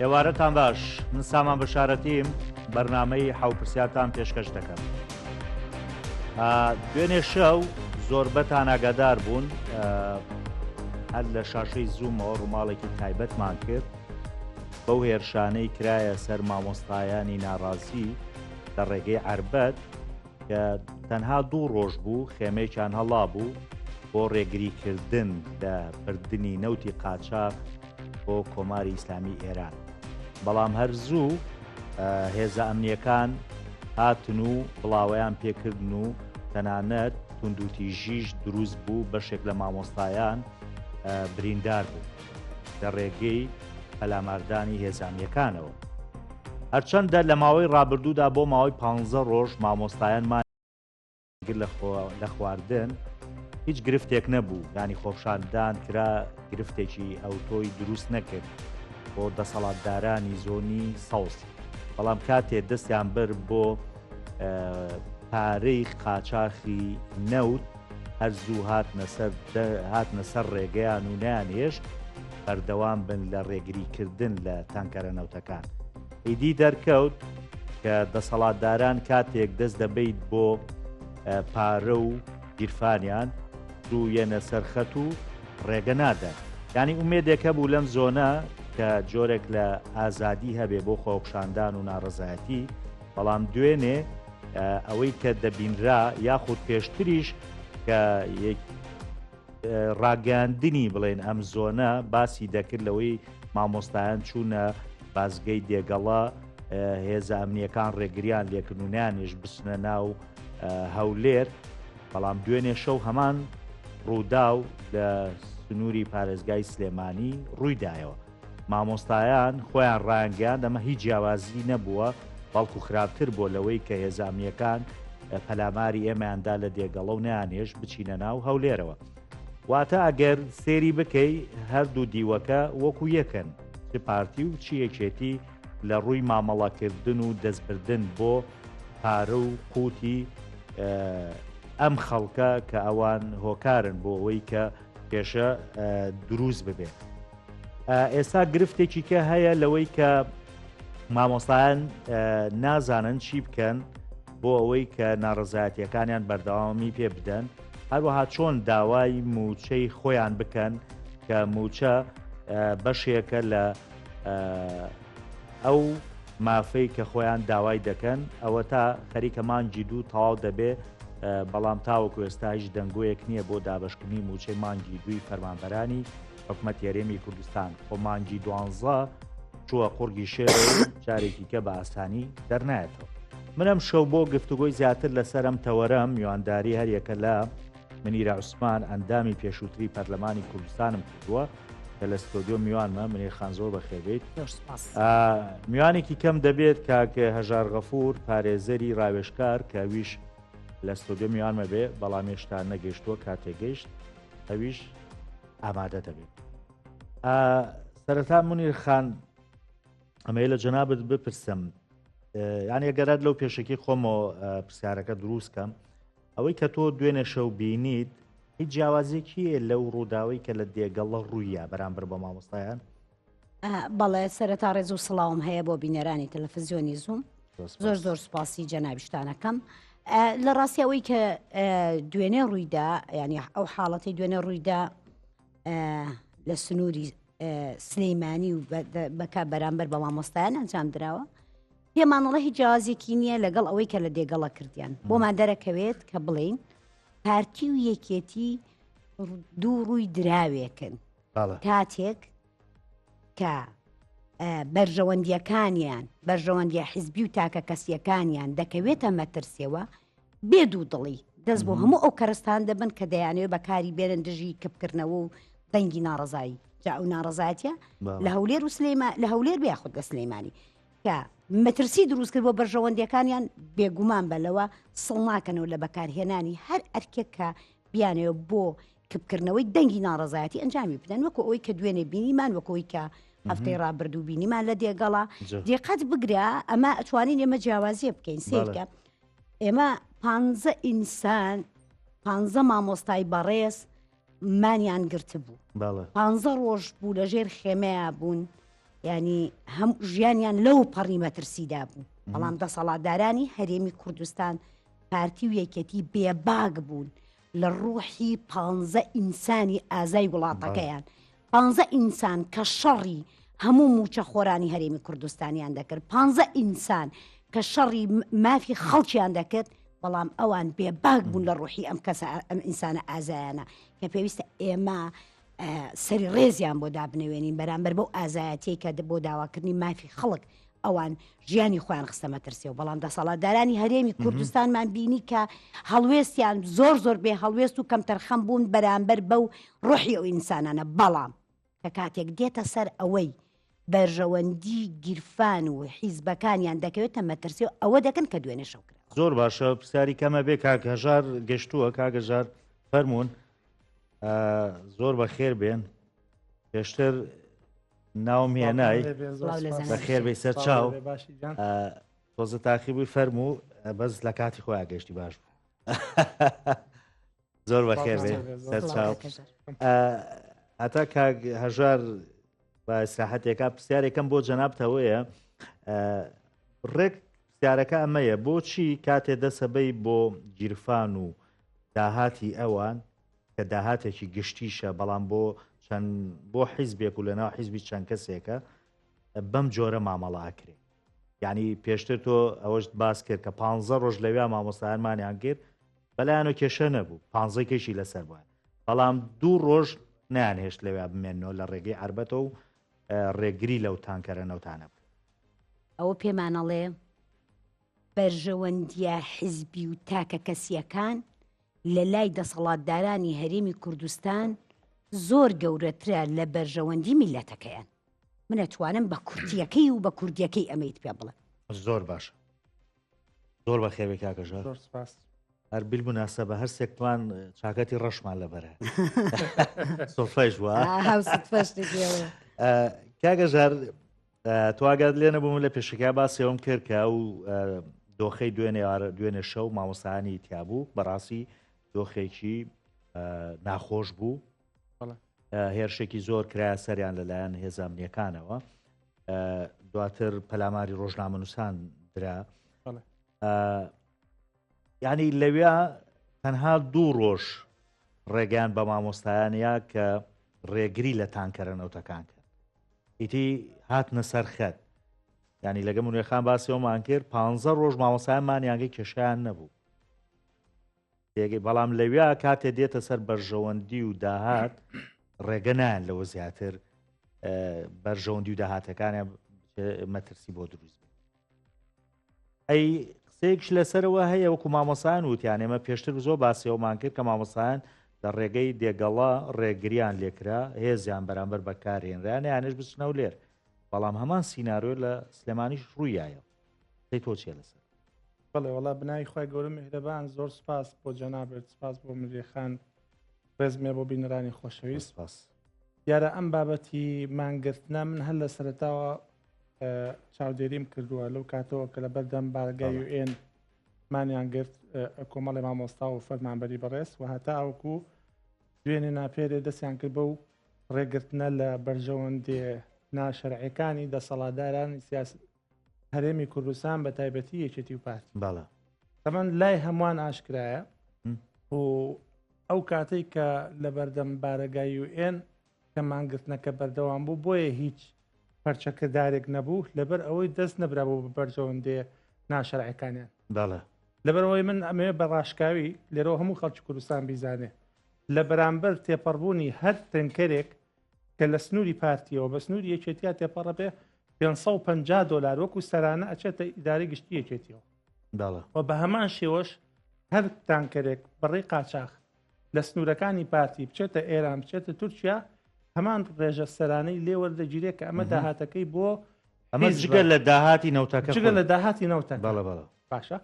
ئێوارەتان باش، من سامان بەشارەتیم بەرنامەی حەوپرسیاتان پێشکەش دەکەم. دوێنێ شەو زۆربەتان ئاگادار بوون هەر لە شاشەی زوومەوە ڕووماڵێکی تایبەتمان کرد بەو هێرشانەی کرایە سەر مامۆستایانی ناڕازی لە ڕێگەی عەربەت کە تەنها 2 ڕۆژ بوو خێمەیەکیان هەڵا بوو بۆ ڕێگریکردن لە بردننی نەوتی قاچاق بۆ کۆماری ئیسلامی ئێران. بەڵام هەر زوو هێزە ئەمنیەکان هاتن و بڵاوەیان پێکردن و تەنانەت توندوتیژیش دروست بوو بەشێک لە مامۆستایان بریندار بوو لە ڕێگەی پەلاماردانی هێزانیەکانەوە. هەرچەندە لە ماوەی ڕابردوودا بۆ ماوەی 15 ڕۆژ مامۆستایانمان لە خواردن هیچ گرفتێک نەبوو، ینی خۆپشاندان کرا گرفتێکی ئەوتۆی دروست نەکرد بۆ دەسەڵاتدارانی زۆنی سەوز. بەڵام کاتێ دەستیان بر بۆ پارەی قاچاخی نەوت هەر زوو هاتنە سەر ڕێگەیان و نیانێشت بەردەوام بن لە ڕێگریکردن لە تانکەرە نەوتەکان. ئیدی دەرکەوت کە دەسەڵاتداران کاتێک دەست دەبیت بۆ پارە و گیرفانیان ڕوویەنە سەرخەت و ڕێگە نادەن. ینی ئومێدێکە بوو لەم زۆنە کە جۆرێک لە ئازادی هەبێ بۆ خۆپشاندان و ناڕەزایەتی، بەڵام دوێنێ ئەوەی کە دەبینرا یاخود پێشتریش کە ڕاگەاندنی بڵێن ئەم زۆنە باسی دەکرد لەوەی مامۆستایان چوونە بازگەی دێگەڵا هێزە ئەمنیەکان ڕێگریان لێکردونیانیش بچنە ناو هەولێر. بەڵام دوێنێ شەو هەمان ڕوودا و لە سنووری پارێزگای سلێمانی ڕوویدایەوە. مامۆستایان خۆیان ڕایانگەیان ئەمە هیچ جیاوازی نەبووە، بەڵکو خراپتر بۆ لەوەی کە هێزانیەکان پەلاماری ئێمەیاندا لە دێگەڵە و نیانێش بچینە ناو هەولێرەوە. واتە ئەگەر سێری بکەی هەردوو دیوەکە وەکو یەکەن، چ پارتی و چی یەکێتی لە ڕووی مامەڵەکردن و دەستبردن بۆ پارە و قوتی ئەم خەڵکە کە ئەوان هۆکارن بۆ ئەوەی کە پێشە دروست ببێت. ئێستا گرفتێکی کە هەیە لەوەی کە مامۆستایان نازانن چی بکەن بۆ ئەوەی کە ناڕەزایەتیەکانیان بەردەوامی پێ بدەن، هەروەها چۆن داوای موچەی خۆیان بکەن کە موچە بەشێکە لە ئەو مافەی کە خۆیان داوای دەکەن. ئەوە تا خەریکە مانگی 2 تەواو دەبێ، بەڵام تاوەکو ئێستا هیچ دەنگۆیەک نییە بۆ دابشکردنی موچەی مانگی 2 فەرمانبەرانی حکومەت یاریێمی کوردستان. خۆ مانگی 12 چووە قورگی شێر جارێکی کە بە ئاسانی دەرنایەتەوە. منم شەو بۆ گفتوگۆی زیاتر لەسەر ئەم تەوەرەم میوانداری هەریەکە لە منیرە عوسمان ئەندامی پێشووتری پەرلەمانی کوردستانم کردووە کە لە ستۆدیۆ میوانمە. منیر خان زۆر بەخێبێت. میوانێکی کەم دەبێت کاکە هەژار غەفور پارێزەری ڕاوێژکار کە ویش لە ستۆدیۆ میوانمە بێ، بەڵام هێشتا نەگەیشتووە. کاتێگەیشت ئەویش ئامادە دەبێت. سەرەتا منیر خان ئەمەیە لە جەنابەت بپرسم، یانی ئەگەرات لەو پێشەکی خۆمەوە پرسیارەکە دروست کەم، ئەوەی کە تۆ دوێنێ شەو بینیت هیچ جیاوازێکیە لەو ڕووداوی کە لە دێگەڵە ڕوویە بەرامبەر بە مامۆستایان؟ بەڵێ سەرەتا ڕێز و سڵاوم هەیە بۆ بینەرانی تەلەڤیزیۆنی زووم. زۆر زۆر سوپاسی جەنابیشتانەکەم. لە ڕاستی ئەوەی کە دوێنێ ڕوویدا، ینی ئەو حاڵەتی دوێنێ ڕوویدا لە سنووری سلەیمانی و بەکە بەرامبەر بە مامۆستایان ئەنجام درراوە، پێمانەڵە هیچ جیاوازێکی نییە لەگەڵ ئەوەی کە لە دێگەڵە کردیان. بۆمان دەرەکەوێت کە بڵین پارتی و یەکێتی 2 ڕووی دراوێکن کاتێک کە بەرژەوەندیەکانیان بەرژەوەندیە حیزبی و تاکە کەسیەکانیان دەکەوێتە مەترسیەوە بێ دوو دڵی دەست بۆ هەموو ئەو کەرستان دەبن کە دەیانەوێت بەکاری بێنن دژی کەپکردنەوە و دەنگی ناڕزایی جا ئەو ناڕزایەتە لە هەولێر و لە هەولێر بیاخود لە سلەیمانی کە مەترسی دروست کرد بۆ بەرژەوەندیەکانیان بێگومان بەلەوە سڵ ناکەنەوە لە بەکارهێنانی هەر ئەرکێک کە بیانەوە بۆ کەپکردنەوەی دەنگی ناڕزایەتی ئەنجامی بدەن، وەکو ئەوەی کە دوێنێ بینیمان، وەکەوەی کە هەفتەی ڕابردوو بینیمان لە دێگەڵا. دقت بگرە ئەمە ئەتوانین ئێمە جیاوازیە بکەین سیرکە ئێمە 15 ئینسان 15 مامۆستای بەڕێز مانیان گرت بوو، 15 ڕۆژ بوو لە ژێر خێمەیە بوون ینی هەموو ژیانیان لەو پەڕی مەترسیدا بوو بەڵام دەسەڵاتدارانی هەرێمی کوردستان پارتی و یەکێتی بێباگ بوون لە ڕوحی 15 ئینسانی ئازای وڵاتەکەیان 15 ئینسان کە شەڕی هەموو موچە خۆرانی هەرێمی کوردستانیان دەکرد 15 ئینسان کە شەڕی مافی خەڵکیان دەکرد بەڵام ئەوان بێباگ بوون لە ڕوحی ئەم کەسە ئەم ئینسانە ئازایانە کە پێویستە ئێمە سەری ڕێزیان بۆ دابنەوێنین بەرامبەر بەو ئازایەتی کە بۆ داواکردنی مافی خەڵک ئەوان ژیانی خۆیان خستەمە ترسێ و بەڵام دەسەڵاتدارانی هەرێمی کوردستانمان بینی کە هەڵوێستیان زۆر بێ هەڵوێست و کەم تەرخەم بوون بەرامبەر بەو ڕوحی ئەو ئینسانانە بەڵام کە کاتێک دێتە سەر ئەوەی بەرژەوەندی گیرفان و حیزبەکانیان دەکەوێتە مەترسێ و ئەوە دەکەن کە دوێنێ شەوکرا زۆر باشە پرسیاری کەمە بێ کاکەژار گەشتووە کاگەژار فەرمونون زۆر بە خێر بێن پێشتر ناوم هێنای بە خێر بێ سەر چاو تۆزە تاقی بووی فەرموو بەس لە کاتی خۆیان گەشتی باش بوو زۆر بە خێر بێ سەر چاو هەتا کاک هەژار بە ئیسراحەتێکا پرسیارێکم بۆ جەنابتەوەیە ڕێک پرسیارەکە ئەمەیە بۆچی کاتێ دەسەبەی بۆ گیرفان و داهاتی ئەوان کە داهاتێکی گشتیشە بەڵام بۆ حیزبێک و لەناو حیزبی چەند کەسێکە بەم جۆرە مامەڵاکرێ یعنی پێشتر تۆ ئەوەش باس کرد کە 15 ڕۆژ لەوێ مامۆستایانمانیان کرد بەلایەن و کێشە نەبوو 15 کێشی لەسەر بووە بەڵام 2 ڕۆژ نیان هێشت لەوێ بمێنەوە لە ڕێگەی عربەتە و ڕێگری لەو تانکەرە نەوتانە بوو ئەوە پێمانەڵێ بەرژەوەندیە حیزبی و تاکە کەسیەکان لە لای دەسەڵاتدارانی هەرێمی کوردستان زۆر گەورەترە لە بەرژەوەندی میلەتەکەیان من ئەتوانم بە کورتیەکەی و بە کوردیەکەی ئەمەیت پێ بڵێ زۆر باشە زۆر بە خێوێک کاکەژار هەر بیل بووناسە بە هەرسێکمان چاکەتی ڕەشمان لەبەرە سۆفەش وە کاگەژار تواگات لێ نەبووم لە پێشەکە باسیەوەم کرد کە ئەو دۆخەی دوێنێ شەو مامۆستایانی تیابوو بەڕاستی دۆخێکی ناخۆش بوو هێرشێکی زۆر کرایە سەریان لەلایەن هێزانامنیەکانەوە دواتر پەلاماری ڕۆژنامەنووسان درا یعنی لەوێ تەنها 2 ڕۆژ ڕێگەیان بە مامۆستایانە کە ڕێگری لە تانکەرە نەوتەکان کرد ئیتی هاتنە سەر خەت ینی لەگە منوێخان باسیەوەمان کرد 15 ڕۆژ مامۆستایانمانیانگەی کێشیان نەبوو بەڵام لەوێ کاتێ دێتە سەر بەرژەوەندی و داهات ڕێگە نایان لەوە زیاتر بەرژەوەندی و داهاتەکانیان مەترسی بۆ دروست بێت ئەی قسەیەکش لەسەرەوە هەیە وەکو مامۆسایان وتیان ئێمە پێشتر زۆر باسیەوەمان کرد کە مامۆسایان لە ڕێگەی دێگەڵا ڕێگریان لێکرا هێزیان بەرامبەر بەکارهێنرایان یانش بچنە و لێر بەڵام هەمان سیناریۆ لە سلێمانیش ڕوویایە دەی تۆ چیە لەسەر بەڵێ وەڵا بنای خۆی گەورە میهرەبان زۆر سپاس بۆ جەنابێت سپاس بۆ مریخان ڕێزمێ بۆ بینەرانی خۆشەویست دیارە ئەم بابەتی مانگرتنە من هەر لە سەرەتاوە چاودێریم کردووە لەو کاتەوە کە لە بەردەم بارگای UN مانیان گرت کۆمەڵی مامۆستا و فەرمانبەری بەڕێز و هەتا ئەوکو دوێنێ ناپێرێ دەستیان کرد بە و ڕێگرتنە لە بەرژەوەندێ ناشەرعەکانی دەسەڵاتدارانی سیاست هەرێمی کوردستان بە تایبەتی یەکێتی و پارتی تەمەن لای هەمووان ئاشکرایە و ئەو کاتەی کە لە بەردەم بارگای UN کە مانگرتنەکە بەردەوام بوو بۆیە هیچ پەرچەکەدارێک نەبوو لەبەر ئەوەی دەست نەبرابوو بە بەرژەوەندێ ناشەرعەکانیان لەبەرەوەی من ئەمێ بە ڕاشکاوی لێرەوە هەموو خەڵکی کوردستان بیزانێ لە بەرامبەر تێپەڕبوونی هەر تەنکەرێک کە لە سنووری پارتیەوە بە سنووری یەکێتیا تێپەڕە بێ $550 وەکو سەرانە ئەچێتە ئیداری گشتی یەکێتیەوە و بە هەمان شێوەش هەر تانکەرێک بەڕێ قاچاق لە سنوورەکانی پارتی بچێتە ئێران بچێتە تورکیا هەمان ڕێژە سەرانەی لێوەردەگیرێ کە ئەمە داهاتەکەی بۆ ئەمە جگە لە داهاتی نەوتەکە جگە لە داهاتی نەوتەکە باشە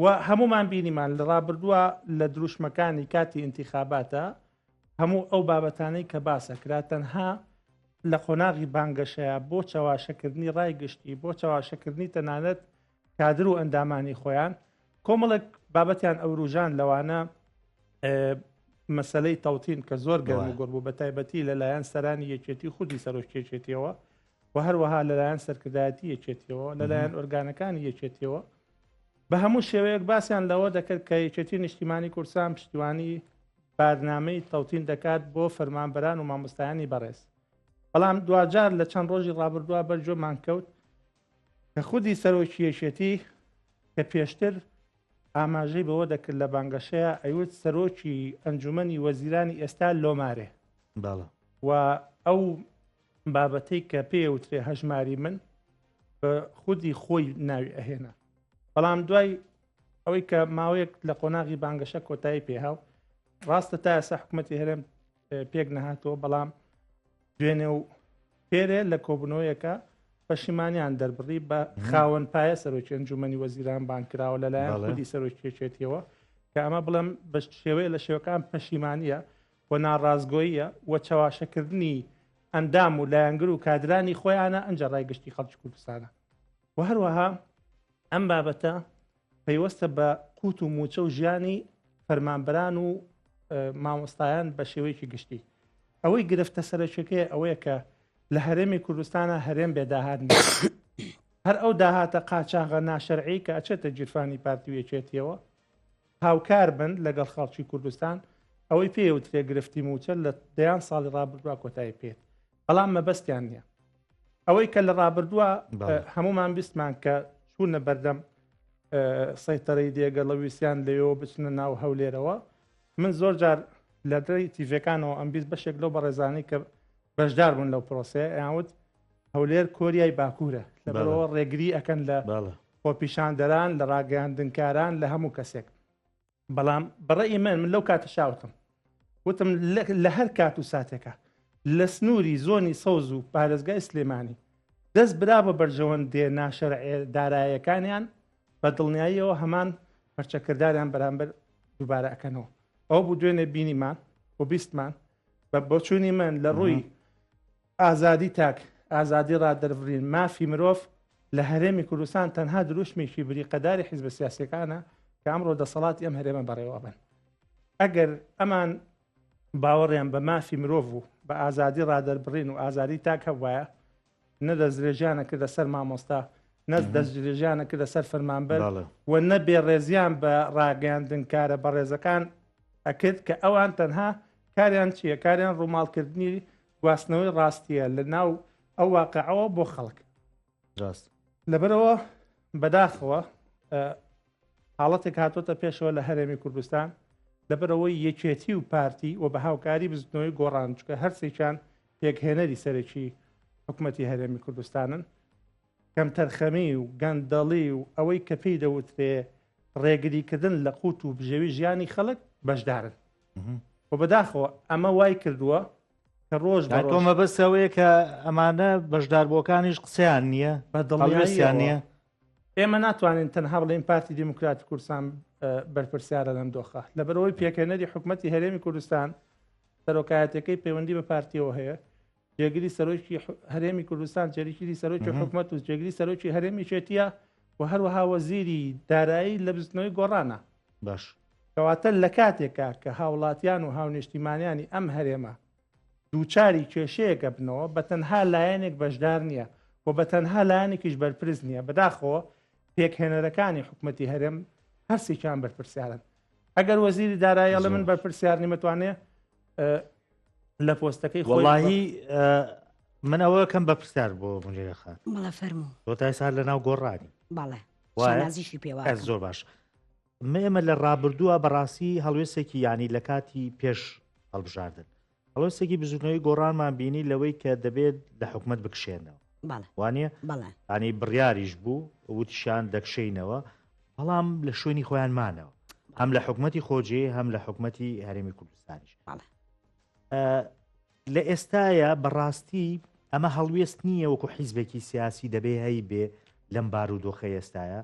و هەمومان بینیمان لە ڕابردووە لە دروشمەکانی کاتی ئینتیخاباتە هەموو ئەو بابەتانەی کە باسەکرا تەنها لە قۆناغی بانگەشەیە بۆ چاواشەکردنی ڕای گشتی بۆ چاواشەکردنی تەنانەت کادر و ئەندامانی خۆیان کۆمەڵێک بابەتیان ئەوروژان لەوانە مەسلەی تەوتین کە زۆر گەرم و گۆڕ بوو بە تایبەتی لەلایەن سەرانی یەکێتی خودی سەرۆکێکێتیەوە و هەروەها لەلایەن سەرکردایەتی یەکێتیەوە لەلایەن ئۆرگانەکانی یەکێتیەوە بە هەموو شێوەیەک باسییان لەوە دەکرد کە یەکێتی نیشتیمانی کوردستان پشتیوانی بارنامەی تەوتین دەکات بۆ فەرمانبەران و مامۆستایانی بەڕێز بەڵام دوجار لە چەند ڕۆژی ڕابردووە بەرجۆمان کەوت کە خودی سەرۆکی یەکێتی کە پێشتر ئاماژەی بەوە دەکرد لە بانگەشەیە ئەیوت سەرۆکی ئەنجومەنی وەزیرانی ئێستا لۆمارێ و ئەو بابەتەی کە پێوترێ هەژماری من بە خودی خۆی ناوی ئەهێنا بەڵام دوای ئەوەی کە ماوەیەک لە قۆناغی بانگەشە کۆتایی پێهاو ڕاستە تا ئێستا حکوومەتی هەرێم پێک نەهاتەوە بەڵام دوێنێ و پێرێ لە کۆبنەوەیەکە پەشیمانیان دەربڕی بە خاوەن پایە سەرۆکی ئەنجومەنی وەزیران بانکراوە لەلایەن خودی سەرۆکیەکێتیەوە کە ئەمە بڵم بە شێوەیە لە شێوەکان پەشیمانیە و ناڕازگۆییە و چاواشەکردنی ئەندام و لایەنگر و کادرانی خۆیانە ئەنجە ڕایگەشتی خەڵکی کوردستانە و هەروەها ئەم بابەتە پەیوەستە بە قوت و موچە و ژیانی فەرمانبەران و مامۆستایان بە شێوەیەکی گشتی ئەوەی گرفتە سەرچەکەی ئەوەیە کە لە هەرێمی کوردستانە هەرێم بێداهات هەر ئەو داهاتە قاچاغە ناشەرعی کە ئەچێتە جیرفانی پارتیویەکێتیەوە هاوکار بن لەگەڵ خەڵکی کوردستان ئەوەی پێوترێ گرفتی موچە لە دەیان ساڵی ڕابردووە کۆتایی پێت بەڵام مەبەستیان نییە ئەوەی کە لە ڕابردووە هەمومان بیستمان کە چوونە بەردەم سەیتەرەی دێگەڵە ویسیان لەوێەوە بچنە ناو هەولێرەوە من زۆر جار لە دەی تیڤەکانەوە ئەم بیست بەشێک لەو بەڕێزانەی کە بەشدار بوون لەو پرۆسەیە ئەیانوت هەولێر کۆریای باکوورە لەبەرەوە ڕێگری ئەەکەن لە خۆپیشاندەران لە ڕاگەاندنکاران لە هەموو کەسێک بەڵام بەڕێی من لەو کاتە شاوتم وتم لە هەر کات و ساتێکە لە سنووری زۆنی سەوز و پارێزگای سلێمانی دەست برا بە بەرژەوەندێ ناشەرع داراییەکانیان بە دڵنیاییەوە هەمان پەرچەکرداریان بەرامبەر دووبارە ئەکەنەوە ئەو بوو دوێنێ بینیمان و بیستمان بە بۆچوونی من لە ڕووی ئازادی تاک ئازادی ڕادەربڕین مافی مرۆڤ لە هەرێمی کوردستان تەنها دروشمێکی بریقەداری حیزبە سیاسیەکانە کە ئەمڕۆ دەسەڵاتی ئەم هەرێمە بەڕێوە بن ئەگەر ئەمان باوەڕیان بە مافی مرۆڤ و بە ئازادی ڕادەربڕین و ئازادی تاک هەبوایە نەدەستدرێژیانە کردە سەر مامۆستا نەست دەستدرێژیانە کردە سەر فەرمانبەر و نەبێ ڕێزیان بە ڕاگەاندنکارە بە ڕێزەکان ئەکرد کە ئەوان تەنها کاریان چییە کاریان ڕووماڵکردنی گواستنەوەی ڕاستیە لە ناو ئەو واقعەوە بۆ خەڵک لەبەرەوە بەداخەوە حاڵەتێک هاتۆتە پێشەوە لە هەرێمی کوردستان لەبەرەوەی یەکێتی و پارتی و بە هاوکاری بزنەوەی گۆڕان چکە هەرسێکیان پێکهێنەری سەرەکی حکوومەتی هەرێمی کوردستانن کەم تەرخەمی و گەندەڵی و ئەوەی کە پێی دەوترێ ڕێگریکردن لە قوت و بژێوی ژیانی خەڵک بەشدارن و بەداخەوە ئەمە وای کردووە کە ڕۆژ تۆمە بەسەوەیە کە ئەمانە بەشداربووەکانیش قسەیان نییە بە دڵنیان نییە ئێمە ناتوانین تەنها بڵێن پارتی دیموکراتی کوردستان بەرپرسیارە لەم دۆخە لەبەرەوەی پێکهێنەری حکوومەتی هەرێمی کوردستان سەرۆکایەتەکەی پەیوەندی بە پارتیەوە هەیە جێگیری سەرۆکی هەرێمی کوردستان جێریگیری سەرۆکی حکوومەت و جێگیری سەرۆکی هەرێمی چێتیە و هەروەها وەزیری دارایی لە بزنەوەی گۆڕانە باش کەواتە لە کاتێکە کە هاوڵاتیان و هاونیشتیمانیانی ئەم هەرێمە دووچاری کێشەیەکە بنەوە بە تەنها لایەنێک بەشدار نییە و بە تەنها لایەنێکیش بەرپرس نییە بەداخەوە پێکهێنەرەکانی حکوومەتی هەرێم هەرسێکیان بەرپرسیارن ئەگەر وەزیری دارایی لە من بەرپرسیار نیمەتوانێ لە پۆستەکەی وڵاهی من ئەوە کەم بەپرسیار بۆ منێرەخان بەڵە فەرموو تۆ تا ئێستا لەناو گۆڕانی بەڵێ نازیشی پێوە زۆر باش ئێمە لە ڕابردووە بەڕاستی هەڵوێستێکی یانی لە کاتی پێش هەڵبژاردن هەڵوێستێکی بزوونەوەی گۆڕانمان بینی لەوەی کە دەبێت لە حکومەت بکشێنەوە وانە ینی بڕیاریش بوو وتیشان دەکشینەوە بەڵام لە شوێنی خۆیان مانەوە هەم لە حکومەتی خۆجێ هەم لە حکومەتی هەرێمی کوردستانیش لە ئێستاە بەڕاستی ئەمە هەڵوێست نییە وەکو حیزبێکی سیاسی دەبێ هەی بێ لەم بارودۆخە ئێستاە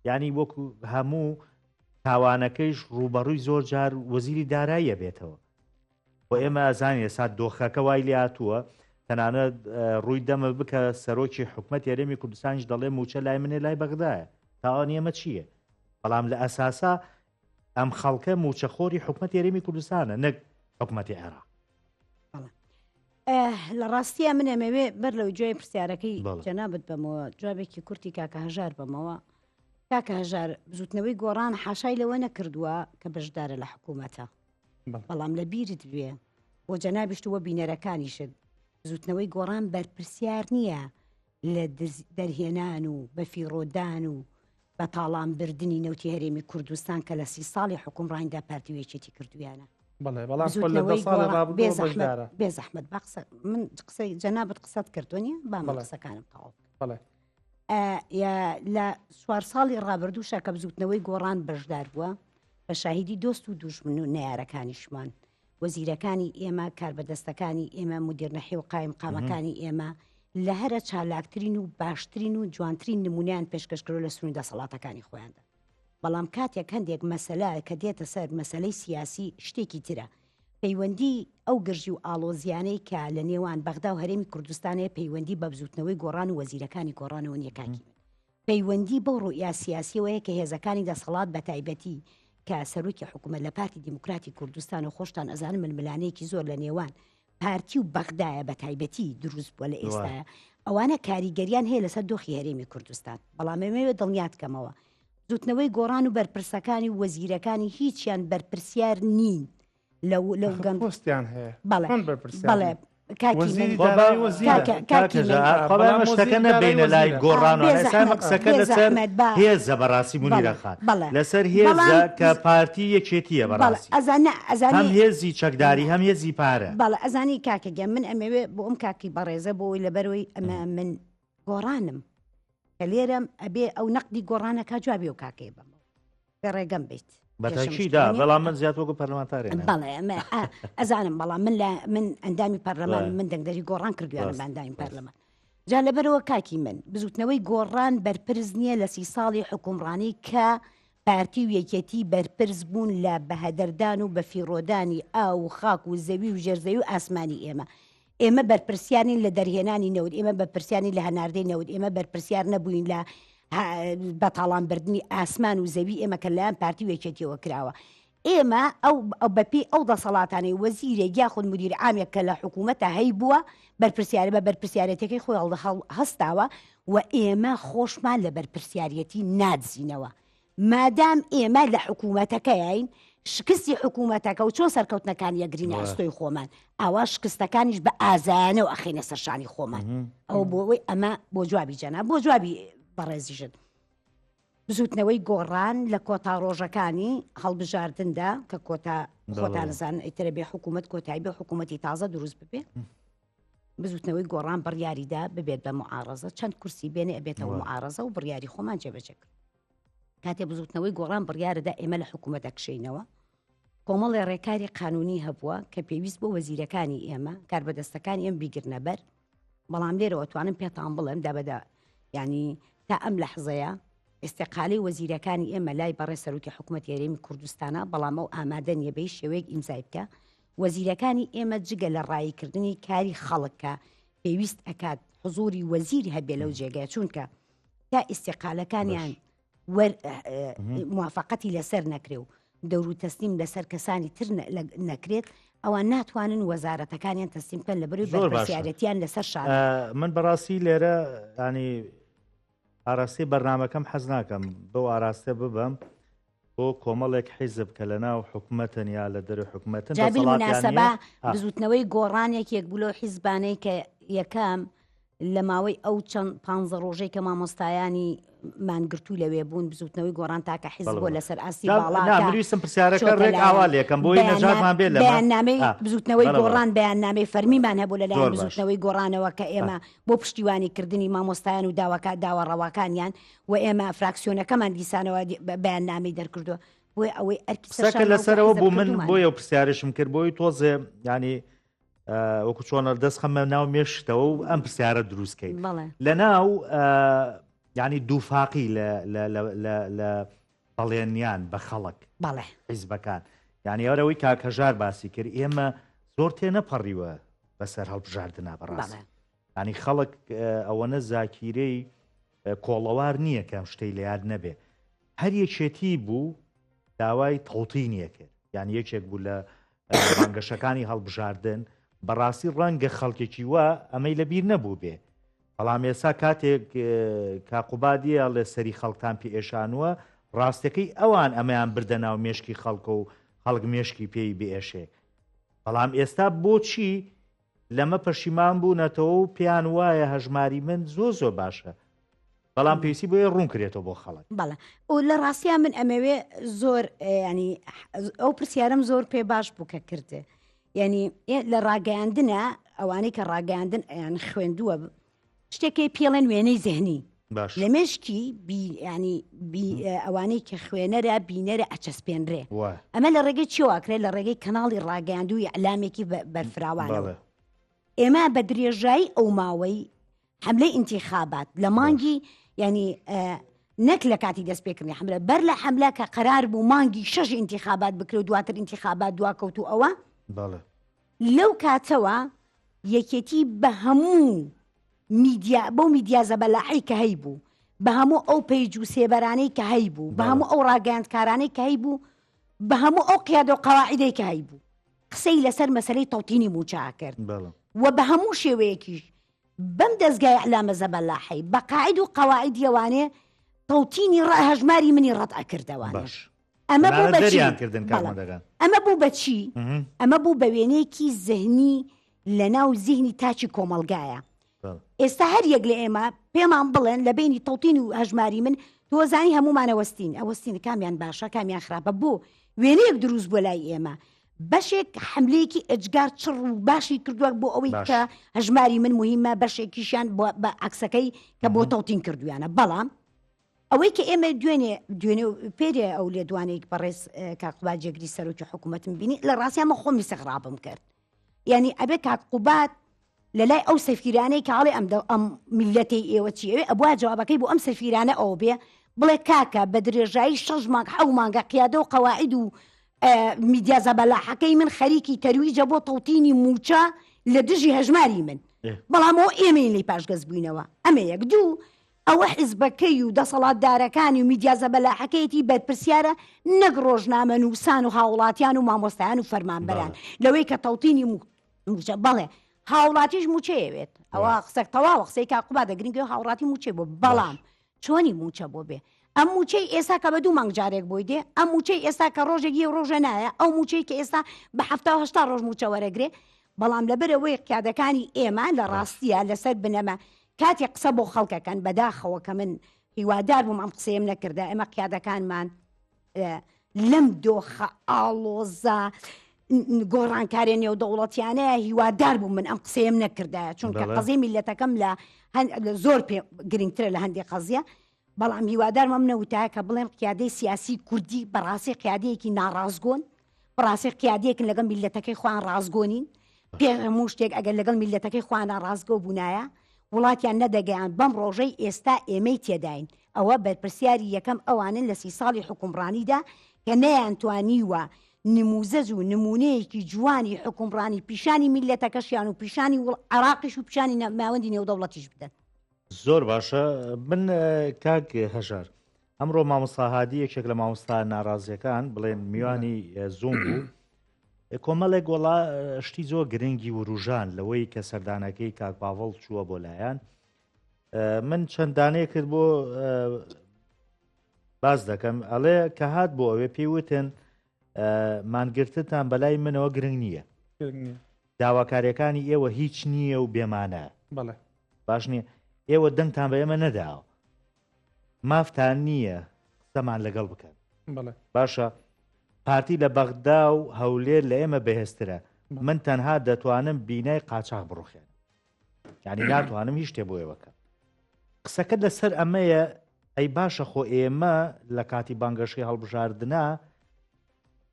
ینی وەکو هەموو تاوانەکەیش ڕوبەڕووی زۆر جار وەزیری داراییە بێتەوە و ئێمە ئازانێ سات دۆخەکە وای لاتووە تەنانەت ڕووی دەمە بکە سەرۆکی حکومەت هەرێمی کوردستانیش دەڵێ موچە لای منێ لای بەغدایە تاوان ئێمە چییە بەڵام لە ئەساسا ئەم خەڵکە موچەخۆری حکومەت هەرێمی کوردستانە نەک حکومەتی عێراق لە ڕاستیە من ئەمەوێ بەر لەو گوێی پرسیارەکەی بەڵێ. جەنابەت بەمەوە جوابێکی کورتی کاکە هەژار بەمەوە کاکە هەژار بزوتنەوەی گۆڕان حاشای لەوە نەکردووە کە بەشدارە لە حکوومەتە بەڵێ. بەڵام لە بیرت بێ بۆ جەنابیشتووە بینەرەکانیشت زوتنەوەی گۆڕان بەرپرسیار نییە لە دەرهێنان و بەفیڕۆدان و بە تاڵانبردننی نەوتی هەرێمی کوردستان کە لە 30 ساڵی حکومڕانیدا پارتیوێکێتی کردویانە بەڵێ بەڵام لە 10 ساڵی ڕابردووە بەشدارە بێ زەحمەت من قسەی جەنابەت قسەت کردوونیە با من بەڵێ. قسەکانم تەواو بەڵێ لە 4 ساڵی ڕابردووشە کە بزوتنەوەی گۆڕان بەشدار بووە بە شاهیدی دۆست و دوژمن و نەیارەکانیشمان وەزیرەکانی ئێمە کاربەدەستەکانی ئێمە مدیرنەحی و قایم قامەکانی ئێمە لە هەرە چالاکترین و باشترین و جوانترین نمونیان پێشکەشکرۆ لە سنووری دەسەڵاتەکانی خۆیاندا بەڵام کاتێک هەندێک مەسەلە کە دێتە سەر مەسلەی سیاسی شتێکی ترە پەیوەندی ئەو گرژی و ئالۆزیانەی کە لە نێوان بەغدا و هەرێمی کوردستانەیە پەیوەندی بە بزوتنەوەی گۆڕان و وەزیرەکانی گۆڕانەوە نیەکاکی پەیوەندی بەو ڕوئیا سیاسیەوەیە کە هێزەکانی دەسەڵات بە تایبەتی کە سەرۆکی حکوومەت لە پارتی دیموکراتی کوردستان و خۆشتان ئەزانم ململانەیەکی زۆر لە نێوان پارتی و بەغدایە بە تایبەتی دروست بووە لە ئێستاە ئەوانە کاریگەریان هەیە لەسەر دۆخی هەرێمی کوردستان بەڵام ئێمەوێ دڵنیات کەمەوە زوتنەوەی گۆڕان و بەرپرسەکانی وەزیرەکانی هیچیان بەرپرسیار نین لەو گەنجستیان هەیە بەڵێ شتەکە نەبینە لای گۆڕانەوە ئێستا قسەکە لەسەر هێزە بەڕاستی مونیرەخان لەسەر هێزە کە پارتی یەکێتیە بەڕاستی هەم هێزی چەکداری هەم هێزی پارە بەڵێ ئەزانی کاکەگەم من ئەمەوێ بۆ ئەم کاکی بەڕێزە بۆی لەبەرەوەی ئەمە من گۆڕانم کە لێرەم ئەبێ ئەو نەقدی گۆڕانەکە جوابی و کاکەی بەمە بێڕێگەم بیت بەتاکیدا بەڵام من زیات وەکو پەرلەمانتارێن بەڵێ ئەزانم بەڵام من ئەندامی پەرلەمان من دەنگدەری گۆڕان کردویانم بە ئەندامی پەرلەمان جا لەبەرەوە کاکی من بزوتنەوەی گۆڕان بەرپرز نییە لە 30 ساڵی حکومڕانی کە پارتی و یەکێتی بەرپرز بوون لە بەهەدەردان و بە فیڕۆدانی ئاو و خاک و زەوی و ژێرزەوی و ئاسمانی ئێمە بەرپرسیانی لە دەرهێنانی نەوت ئێمە بەرپرسیانی لە هەناردەی نەوت ئێمە بەرپرسیار نەبووین لە بەتاڵانبردننی ئاسمان و زەوی ئێمە کە لایەن پارتی وێکێتیەوە کراوە ئێمە ئەو بەپی ئەو دەسەڵاتانەی وەزیرێک یاخود مدیر عامێک کە لە حکوومەتە هەی بووە بەرپرسیارە بە بەرپرسیارەتەکەی خۆی هەستاوە و ئێمە خۆشمان لە بەرپرسیارەتی نادزینەوە مادام ئێمە لە حکوومەتەکەیین شکستی حکوومەتەکە و چۆن سەرکەوتنەکان یەگرینە ئەستۆی خۆمان ئاوا شکستەکانیش بە ئازانە و ئەخینە سەرشانی خۆمان ئەو بۆەوەی ئەمە بۆ جوابی جەنا بۆ جوابی بەڕێزیژن بزوتنەوەی گۆڕان لە کۆتا ڕۆژەکانی هەڵبژاردندا کە کۆتا خۆتانزان ئیترە بێ حکوومەت کۆتایی بێ حکوومەتی تازە دروست ببێ بزوتنەوەی گۆڕان بڕیاریدا ببێت بە معارەزە چەند کورسی بێنێ ئەبێتەوە معارەزە و بڕیاری خۆمان جێبەجێ کرد کاتێ بزوتنەوەی گۆڕان بڕیارەدا ئێمە لە حکوومەتە کشینەوە کۆمەڵی ڕێکاری قانونی هەبووە کە پێویست بۆ وەزیرەکانی ئێمە کاربەدەستەکانی ئەم بیگرنە بەر بەڵام لێرەوە توانم پێتان بڵێم دابەدا ینی تا ئەم لەحزەیە ئێستێقالی وەزیرەکانی ئێمە لای بەڕێ سەرۆکی حکوومەتی هەرێمی کوردستانە بەڵام ئەو ئامادە نیە بەی شێوەیەک ئیمزای بکە وەزیرەکانی ئێمە جگە لە ڕایکردنی کاری خەڵکە پێویست ئەکات حزوری وەزیری هەبێ لەو جێگای چونکە تا ئیسێقالەکانیان موافقەتی لەسەر نەکرێ و دەور و تەسلیم لەسەر کەسانی تر نەکرێت ئەوان ناتوانن وەزارەتەکانیان تەسلیم بکەن لەبەروی بەرپرسیارەتیان لەسەر شار من بەڕاستی لێرە ینی ئاراستی بەرنمەکەم حەز ناکەم بەو ئاراستە ببەم بۆ کۆمەڵێک حیزب کە لە ناو حکوومەتن یا لە دەروی حکوومەتن جابی مناسەبە بزوتنەوەی گۆڕانێک یەک بوو لەو حیزبانەی کە یەکەم لە ماوەی ئەو چەند 15 ڕۆژەی کە مامۆستایانی مانگرتووی لەوێ بوون بزوتنەوەی گۆڕان تاکە حیزب بۆ لەسەر ئاسی باڵاکەویستم پرسیارەکە ڕێک ئاوالێکم بۆی نەجاتمان بێت لە بەیاننامەی بزوتنەوەی گۆڕان بەیاننامەی فەرمیمان هەبوو لەلایەن بزوتنەوەی گۆڕانەوە کە ئێمە بۆ پشتیوانیکردنی مامۆستایان و داوا ڕەواکانیان و ئێمە فراکسیۆنەکەمان دیسانەوە بەیاننامەی دەرکردووە بۆی ئەوەی ئەرکیسەکە لەسەرەوە بوو من بۆیە و پرسیارشم کرد بۆی تۆزێ ینی وەکو چۆنە دەست خەمە ناو مێشتەوە و ئەم پرسیارە دروستکەین لە ناو ینی دووفاقی لە بەڵێنیان بە خەڵک حیزبەکان یعنی ئەوەوەی کاکەژار باسی کرد ئێمە زۆر تێنەپەڕیوە بەسەر هەڵبژاردننا بەڕاست ینی خەڵک ئەوەنە زاکیرەی کۆڵەوار نییە کەم شتەی لە یاد نەبێ هەر یەکێتی بوو داوای تەڵتینیە کرد یان یەکێک بوو لە بانگەشەکانی هەڵبژاردن بەڕاستی ڕەنگە خەڵکێکی وە ئەمەی لەبیر نەبوو بێ بەڵام ئێستا کاتێک کاقوبادیە لە سەری خەڵکتان پێ ئێشانووە ڕاستەکەی ئەوان ئەمەیان بردە ناو مێشکی خەڵکە و خەڵک مێشکی پێی بێشێ بەڵام ئێستا بۆچی لەمە پەشیمان بوونەتەوە و پێیان وایە هەژماری من زۆر باشە بەڵام پێویستی بۆیە ڕوون کرێتەوە بۆ خەڵک بەڵێ و لە ڕاستیان من ئەمەوێ زۆر ینی ئەو پرسیارم زۆر پێ باش بوو کە کردێ یعنی لە ڕاگەیاندنە ئەوانەی کە ڕاگەاندن یان خوێندووە شتێکی پێڵێن وێنەی زەهنی لە مێشکی ینی ئەوانەی کە خوێنەرە بینەرە ئەچەسپێنرێ ئەمە لە ڕێگەی چیواکرێت لە ڕێگەی کەناڵی ڕاگەاندووی ئەلامێکی بەرفراوانەوە ئێمە بە درێژایی ئەو ماوەی حملەی ئینتیخابات لە مانگی ینی نەک لە کاتی دەستپێکردنی حملە بەر لە حملە کە قەرار بوو مانگی 6 ئینتیخابات بکرێت دواتر ئینتیخابات دواکەوتو ئەوە لەو کاتەوە یەکێتی بە هەموو بۆ میدیا زەبەلاحی کە هەی بوو بە هەموو ئەو پەیج و سێبەرانەی کە هەی بوو بە هەموو ئەو ڕاگەاندکارانەی کە هەی بوو بە هەموو ئەو قیادە و قەواعیدەی کە هەی بوو قسەی لەسەر مەسەلەی تەوتینی موچا کرد و بە هەموو شێوەیەکیش بەم دەستگای ئەعلامە زەبەلاحی بە قاعید و قەواعید یەوانێ تەوتینی هەژماری منی ڕەت ئەکردەوانە ئەمە بوو بەچی ئەمە بوو بە وێنەیەکی زەهنی لە ناو زیهنی تاچی کۆمەلگایە ئێستا هەر یەک لە ئێمە پێمان بڵێن لە بینی تەوتین و هەژماری من تۆزانی هەمومانەوەستین ئەوەستین کامیان باشە کامیان خراپە بۆ وێنەیەک دروست بۆ لای ئێمە بەشێک حملەیەکی ئەجگار چڕ و باشی کردووە بۆ ئەوەی کە هەژماری من مهمە بەشێکیشیان بە عکسەکەی کە بۆ تەوتین کردویانە بەڵام ئەوەی کە ئێمە دوێنێ پێرێ ئەو لێدوانەیەک بەڕێز کاقوبات جێگری سەرۆکی حکوومەتم بینی لە ڕاستیانمە خۆمی سەخرابم کرد یعنی ئەبێ کاقوبات لە لای ئەو سەفیرانەی کاڵێ ئەم میلەتی ئێوە چیەوێ ئەبوا جوابەکەی بۆ ئەم سەفیرانە ئەو بێ بڵێ کاکە بە درێژایی 6 مانگ 7 مانگە قیادە و قەواعید و میدیا زەبەلاحەکەی من خەریکی تەرویجە بۆ تەوتینی موچە لە دژی هەژماری من بەڵامەوە ئێمەین لی پاشگەز بووینەوە ئەمە یەک دوو ئەوە حیزبەکەی و دەسەڵاتدارەکانی و میدیا زەبەلاحەکەیەتی بەرپرسیارە نەک ڕۆژنامە نووسان و هاوڵاتیان و مامۆستایان و فەرمانبەران لەوەی کە تەوتینی موچە بەڵێ هاوڵاتیش موچەیەوێت ئەوە قسەک تەواوە قسەی کاقوبات دەگرنگی هاوڵاتی موچێ بۆ بەڵام چۆنی موچە بۆ بێ ئەم موچەی ئێستا کە بە 2 مانگ جارێک بۆی دێ ئەم موچەی ئێستا کە ڕۆژێکی ڕۆژە نایە ئەو موچەی کە ئێستا بە 7 ڕۆژ موچە وەرەگرێ بەڵام لەبەرەوەی قیادەکانی ئێمە لە ڕاستیە لەسەر بنەمە کاتی قسە بۆ خەڵکەکەن بەداخەوە کە من هیوادار بووم ئەم قسەیم نەکردە ئێمە قیادەکانمان لەم دۆخە ئاڵۆزە گۆڕانکارێ نێودەوڵەتیانەیە هیوادار بوو من ئەم قسەیم نەکردایە چونکە قەزەی میلەتەکەم لە زۆر پێ گرنگترە لە هەندێک قەزیە بەڵام هیوادارمەم نەوتایە کە بڵێم قیادەی سیاسی کوردی بەڕاستی قیادەیەکی ناڕازگۆن بەڕاستی قیادەیەکن لەگەڵ میلەتەکەی خۆیان ڕازگۆنین پێ هەموو شتێک ئەگەر لەگەڵ میلەتەکەی خۆیان ڕازگۆ بوونایە وڵاتیان نەدەگەیان بەم ڕۆژەی ئێستا ئێمەی تێداین ئەوە بەرپرسیاری یەکەم ئەوانن لە 30 ساڵی حکومڕانیدا کە نەیانتوانیوە نموزەج و نمونەیەکی جوانی حکومڕانی پیشانی میلەتەکەشیان و پیشانی عراقیش و پیشانی ماوەندی نێودەوڵەتیش بدەن زۆر باشە من کاک هەژار ئەمڕۆ مامۆستا هادی یەکێک لە مامۆستا ناڕازیەکان بڵێن میوانی زوم بوو کۆمەڵێک وڵا شتی زۆر گرنگی و ڕوژان لەوەی کە سەردانەکەی کاک باڤڵ چووە بۆ لایەن من چەندانەیە کرد بۆ باز دەکەم ئەڵێ کە هات بۆ ئەوێ پێیوتن مانگرتتان بەلای منەوە گرنگ نییە داواکاریەکانی ئێوە هیچ نییە و بێمانە باش نییە ئێوە دەنگتان بە ئێمە نەداوە مافتان نییە قسەمان لەگەڵ بکەن باشە پارتی لە بەغدا و هەولێر لە ئێمە بەهێزترە من تەنها دەتوانم بینای قاچاق بڕوخێن یعنی ناتوانم هیچ شتێ بۆ ئێوەکەم قسەکە لەسەر ئەمەیە ئەی باشە خۆ ئێمە لە کاتی بانگەشەی هەڵبژاردنە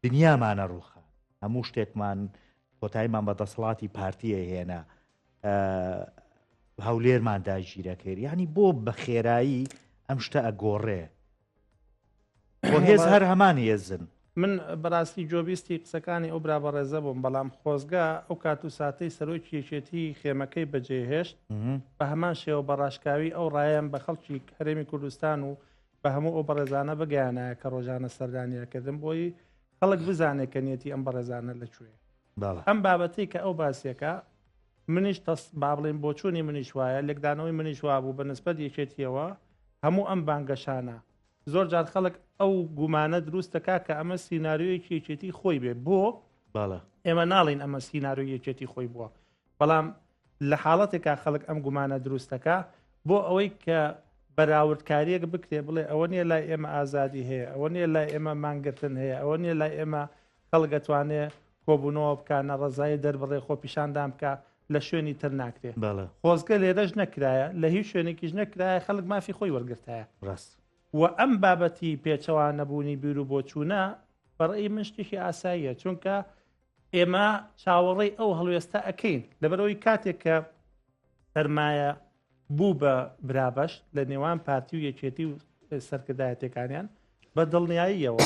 دنیامانە ڕووخە هەموو شتێکمان کۆتاییمان بە دەسەڵاتی پارتیە هێنا هەولێرمان داگیرە کرد یعنی بۆ بە خێرایی ئەم شتە ئەگۆڕێ بۆ هێز هەر هەمان هێزن من بەڕاستی جۆبیستی قسەکانی ئەو برا بەڕێزە بووم بەڵام خۆزگا ئەو کات و ساتەی سەرۆکی یەکێتی خێمەکەی بەجێهێشت بە هەمان شێوە بەڕاشکاوی ئەو ڕایەن بە خەڵکی هەرێمی کوردستان و بە هەموو ئەو بەڕێزانە بگەیانایە کە ڕۆژانە سەردانیەکردن بۆی خەڵک بزانێت کە نیەتی ئەم بەڕێزانە لەکوێ ئەم بابەتی کە ئەو باسیەکە منیش با بڵێن بۆ چوونی منیش وایە لێکدانەوەی منیش وا بوو بە نسبەت یەکێتیەوە هەموو ئەم بانگەشانە زۆر جار خەڵک ئەو گومانە دروستەکە کە ئەمە سینناریۆیەکی یەکێتی خۆی بێ بۆ ئێمە ناڵین ئەمە سینناریۆ یەکێتی خۆی بووە بەڵام لە حاڵەتێکا خەڵک ئەم گومانە دروستەکە بۆ ئەوەی کە بەراوردکاریەک بکرێ بڵێ ئەوە نیە لای ئێمە ئازادی هەیە ئەوە نیە لای ئێمە مانگرتن هەیە ئەوە نیە لای ئێمە خەڵک دەتوانێ کۆبوونەوە بکانە ڕزای دەربڕێ خۆ پیشاندام بکە لە شوێنی تر ناکرێ خۆزگە لێرەش نەکرایە لە هیچ شوێنێکیش نەکرایە خەڵک مافی خۆی وەرگرتایە ڕاست و ئەم بابەتی پێچەوان نەبوونی بیر و بۆ چوونە بەڕێی من شتێکی ئاساییە چونکە ئێمە چاوەڕێی ئەو هەڵوێستا ئەەکەین لەبەرەوەی کاتێک کە سەرمایە بوو بە برابەش لە نێوان پارتی و یەکێتی و سەرکردایەتەکانیان بە دڵنیاییەوە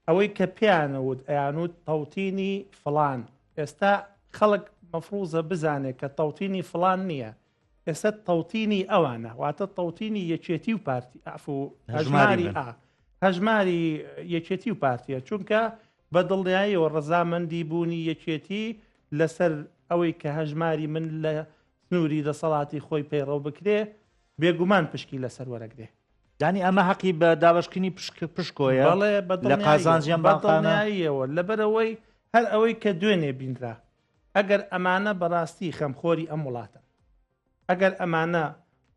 ئەوەی کە پیانەوت ئەیانوت تەوتینی فڵان ئێستا خەڵک مەفروزە بزانێت کە تەوتینی فڵان نییە ئێستا تەوتینی ئەوانە واتە تەوتینی یەکێتی و پارتی ئافو هەژماری یەکێتی و پارتیە چونکە بە دڵنیاییەوە ڕەزامەندی بوونی یەکێتی لەسەر ئەوەی کە هەژماری من لە سنووری دەسەڵاتی خۆی پەیڕەو بکرێ بێگومان پشکی لەسەر وەرەگرێ دانی ئەمە حەقی بە دابشکردنی پشکۆیە لە قازانجیان بەڵناییەوە لەبەرەوەی هەر ئەوەی کە دوێنێ بینرا ئەگەر ئەمانە بەڕاستی خەمخۆری ئەم وڵاتە ئەگەر ئەمانە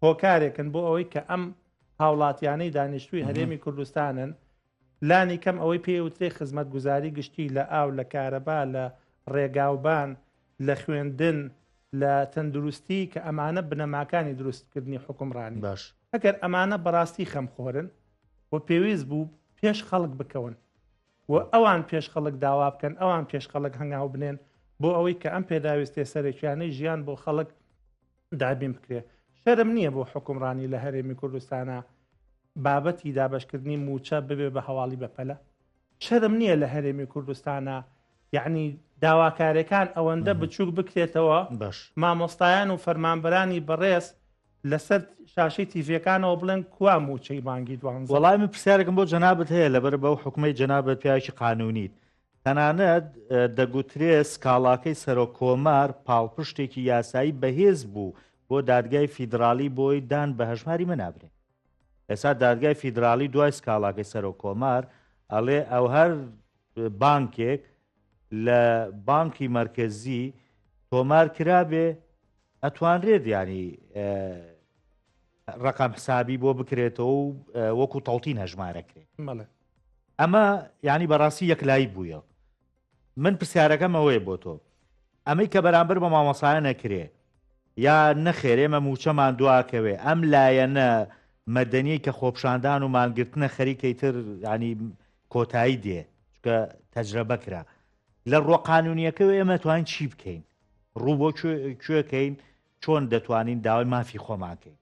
هۆکارێکن بۆ ئەوەی کە ئەم هاوڵاتیانەی دانیشتووی هەرێمی کوردستانن لانی کەم ئەوەی پێوترێ خزمەت گوزاری گشتی لە ئاو لە کارەبا لە ڕێگاوبان لە خوێندن لە تەندروستی کە ئەمانە بنەماکانی دروستکردنی حکومڕانی باش ئەگەر ئەمانە بەڕاستی خەمخۆرن و پێویست بوو پێش خەڵک بکەون و ئەوان پێش خەڵک داوا بکەن ئەوان پێش خەڵک هەنگاو بنێن بۆ ئەوەی کە ئەم پێداویستێ سەرێکیانەی ژیان بۆ خەڵک دابین بکرێ شەرم نییە بۆ حکومڕانی لە هەرێمی کوردستانە بابەتی دابشکردنی موچە ببێ بە هەواڵی بەپەلە شەرم نییە لە هەرێمی کوردستانە یعنی داواکارەکان ئەوەندە بچووک بکرێتەوە مامۆستایان و فەرمانبەرانی بەڕێز لەسەر شاشەی تیڤەکانەوە بڵێن کوا موچەی مانگی دوان وەڵامی پرسیارێکم بۆ جەنابەت هەیە لەبەر بەو حکومەی جەنابەت پیاوێکی قانونیت تەنانەت دەگوترێ سکاڵاکەی سەرۆکۆمار پاڵپشتێکی یاسایی بەهێز بوو بۆ دادگای فیدرالی بۆی دان بە هەژماری منابرێ ئێستا دادگای فیدرالی دوای سکاڵاکەی سەرۆکۆمار ئەڵێ ئەو هەر بانکێک لە بانکی مرکزی تۆمار کرابێ ئەتوانرێت ینی ڕقم حسابی بۆ بکرێتەوە و وەکو تەڵتین هەژمارەکرێت ئەمە ینی بەڕاستی یەکلایی بووە من پرسیارەکەم ئەوەیە بۆ تۆ ئەمەی کە بەرامبەر بە مامۆسایە نەکرێ یا نەخێرێمە موچەمان دواکەوێ ئەم لایەنە مەدەنی کە خۆپشاندان و مانگرتنە خەریکەی تر ینی کۆتایی دێ چکە تەجربە کرا لە ڕۆ قانونیەکەوە ئێمە توانین چی بکەین ڕوو بۆ کوێکەین چۆن دەتوانین داوای مافی خۆماکەین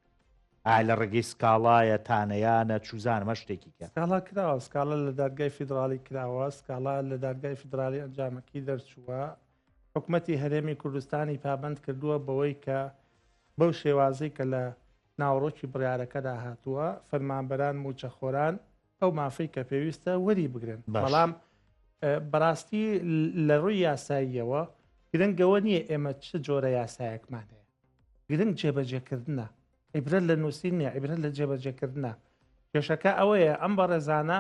لە ڕێگەی سکاڵایە تانەیانە چوزانمە شتێکی کە سکاڵا کراوە سکاڵە لە دادگای فیدرالی کراوە سکاڵا لە دادگای فیدرالی ئەنجامەکی دەرچووە حکوومەتی هەرێمی کوردستانی پابند کردووە بەوەی کە بەو شێوازەی کە لە ناوڕۆکی بڕیارەکەدا هاتووە فەرمانبەران موچەخۆران ئەو مافەی کە پێویستە وەری بگرن بەڵام بەڕاستی لە ڕووی یاساییەوە گرنگەوە نییە ئێمە چ جۆرە یاسایەکمان هەیە گرنگ جێبەجێکردنە عیبرەت لە نووسین نیە عیبرەت لە جێبەجێکردنە کێشەکە ئەوەیە ئەم بەڕێزانە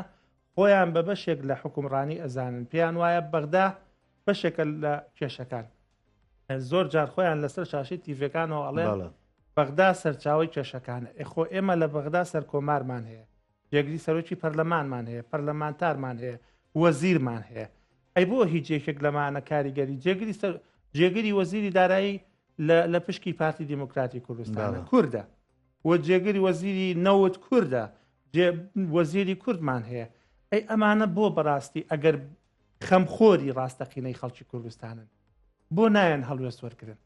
خۆیان بە بەشێک لە حکومڕانی ئەزانن پێیان وایە بەغدا بەشێکە لە کێشەکان زۆر جار خۆیان لەسەر شاشی تیڤەکانەوە ئەڵێ بەغدا سەرچاوی کێشەکانە خۆ ئێمە لە بەغدا سەر کۆمارمان هەیە یەکری سەرۆکی پەرلەمانمان هەیە پەرلەمانتارمان هەیە وەزیرمان هەیە ئەی بۆ هیچ جێکێک لەمانە کاریگەری جێگیری وەزیری دارایی لە پشکی پارتی دیموکراتی کوردستانە کووردە و جێگیری وەزیری نەوت کووردە وەزیری کوردمان هەیە ئەی ئەمانە بۆ بەڕاستی ئەگەر خەمخۆری ڕاستەقینەی خەڵکی کوردستانن بۆ نایەن هەڵوێست وەرگرن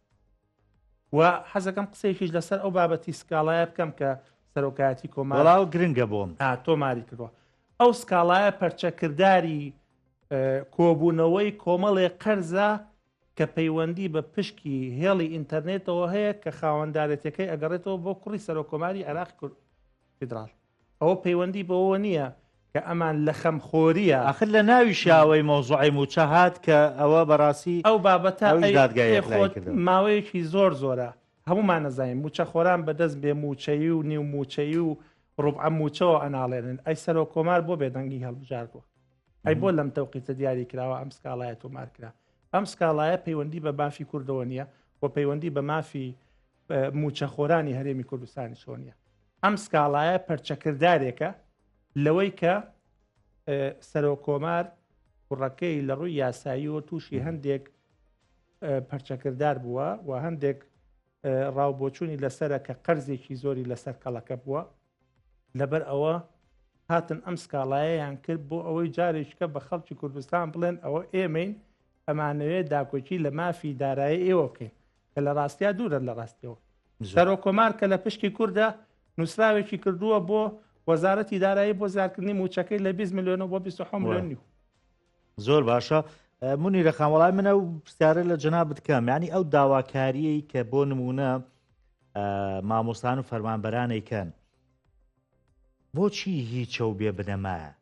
و حەزەکەم قسەیەکیش لەسەر ئەو بابەتی سکاڵایە بکەم کە سەرۆکایەتی کۆمەڵاو گرنگە بۆم تۆماری کردووە ئەو سکاڵایە پەرچەکردداری کۆبوونەوەی کۆمەڵێ قەرزە کە پەیوەندی بە پشکی هێڵی ئینتەرنێتەوە هەیە کە خاوەنددارێتەکەی ئەگەڕێتەوە بۆ کوڕی سەرۆکۆماری عێراقی فیدراڵ ئەوە پەیوەندی بەوە نییە کە کە ئەمان لە خەمخۆریە آخر لە ناوی شاوەی مۆزوعی موچە هات کە ئەوە بەڕاستی ئەو بابەتە دادگای ماوەیەکی زۆرە هەمومان نەزانین موچە خۆران بەدەست بێ موچەیی و نیو موچەیی و ڕوبعە موچەوە ئەناڵێنن ئەی سەرۆ کۆمار بۆ بێدەنگی هەڵبژاردووە ئەی بۆ لەم تەوقیتە دیاری کراوە ئەم سکاڵایە تۆمار کرا ئەم سکاڵایە پەیوەندی بە مافی کوردەوە نییە بۆ پەیوەندی بە مافی موچە خۆرانی هەرێمی کوردستانی شۆنیە ئەم سکاڵایە پەرچەکردارێکە لەوەی کە سەرۆ کۆمار کوڕەکەی لە ڕووی یاسایی و تووشی هەندێک پەرچەکردار بووە و هەندێک ڕاوبۆچوونی لەسرە کە قەرزێکی زۆری لەسەر کەڵەکە بووە لەبەر ئەوە هاتن ئەم سکاڵایەیان کرد بۆ ئەوەی جارێککە بە خەڵکی کوردستان بڵێن ئەوە ئێمەین ئەمانەوێت داکۆکی لە مافی دارایی ئێوە بکەین کە لە ڕاستیا دوورە لە ڕاستیەوە سەرۆ کۆمار کە لە پشتی کووردە نووسراوێکی کردووە بۆ وەزارەتی دارایی بۆ زیادکردنی موچەکەی لە 20 میلیۆنەوە بۆ 27 میلیۆن نیو زۆر باشە مونیرە خاوەڵای منە و پرسیارە لە جەناب بکەم یعنی ئەو داواکاریەی کە بۆ نمونە مامۆستان و فەرمانبەرانێکەن بۆچی هیچە و بێ بنەمایە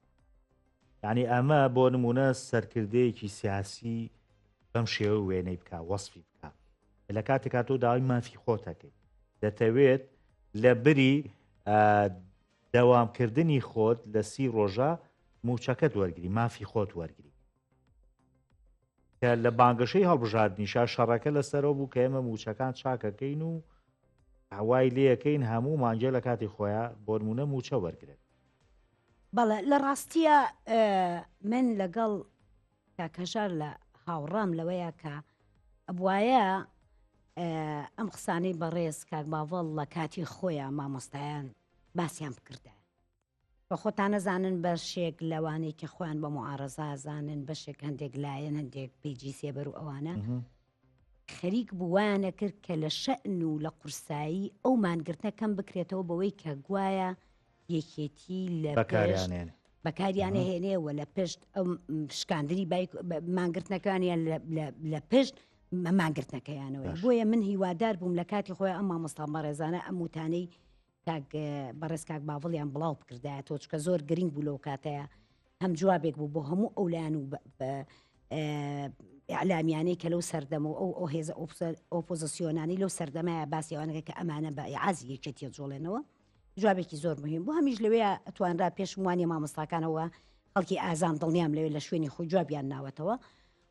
یعنی ئەمە بۆ نمونە سەرکردەیەکی سیاسی بەم شێوە وێنەی بکە وەسفی بکە لە کاتێکا تۆ داوای مافی خۆتەکەی دەتەوێت لە بری دەوامکردنی خۆت لە 30 ڕۆژە موچەکەت وەرگری مافی خۆت وەرگری کە لە بانگەشەی هەڵبژاردنیشا شەڕەکە لەسەرەوە بوو کە ئێمە موچەکان چاکەکەین و هەوای لێەکەین هەموو مانجێ لە کاتی خۆیان بۆ نمونە موچە وەرگێت بەڵێ لە ڕاستیە من لەگەڵ کاکەژار لە هاوڕام لەوەیە کە ئەبوایە ئەم قسانەی بەڕێز کاک باڤڵ لە کاتی خۆیان مامۆستایان باسییان بکردە بە خۆتان نەزانن بەشێک لەوانەی کە خۆیان بە معارەزا زانن بەشێک هەندێک لایەن هەندێک پیجی سێبەر و ئەوانە خەریک بووانە کرد کە لە شەئن و لە قورسایی ئەو مانگرتنە کەم بکرێتەوە بەوەی کە گوایە یەکێتی لە بەکاریانە هێنێەوە لە پشت ئەو شکاندنی مانگرتنەکانیان لە پشت مانگرتنەکەیانەوە بۆیە من هیوادار بووم لە کاتی خۆی ئەم مامۆستا بەڕێزانە ئەم وتانەی بەڕێز کاک باڤڵیان بڵاو بکردایە تۆ چکە زۆر گرنگ بوو لەو کاتەیە هەم جوابێک بوو بۆ هەموو ئەولان و ئەعلامیانەی کە لەو سەردەمە و ئەو هێزە ئۆپۆزیسیۆنانی لەو سەردەمایە باسیەوانەکە کە ئەمانە بە عازی یەکێتیە جۆڵێنەوە جوابێکی زۆر مهم بوو هەمیش لەوەیە ئەتوانرا پێشموانی مامۆستاکانەوە خەڵکی ئازان دڵنیام لەوێ لە شوێنی خۆی جوابیان ناوەتەوە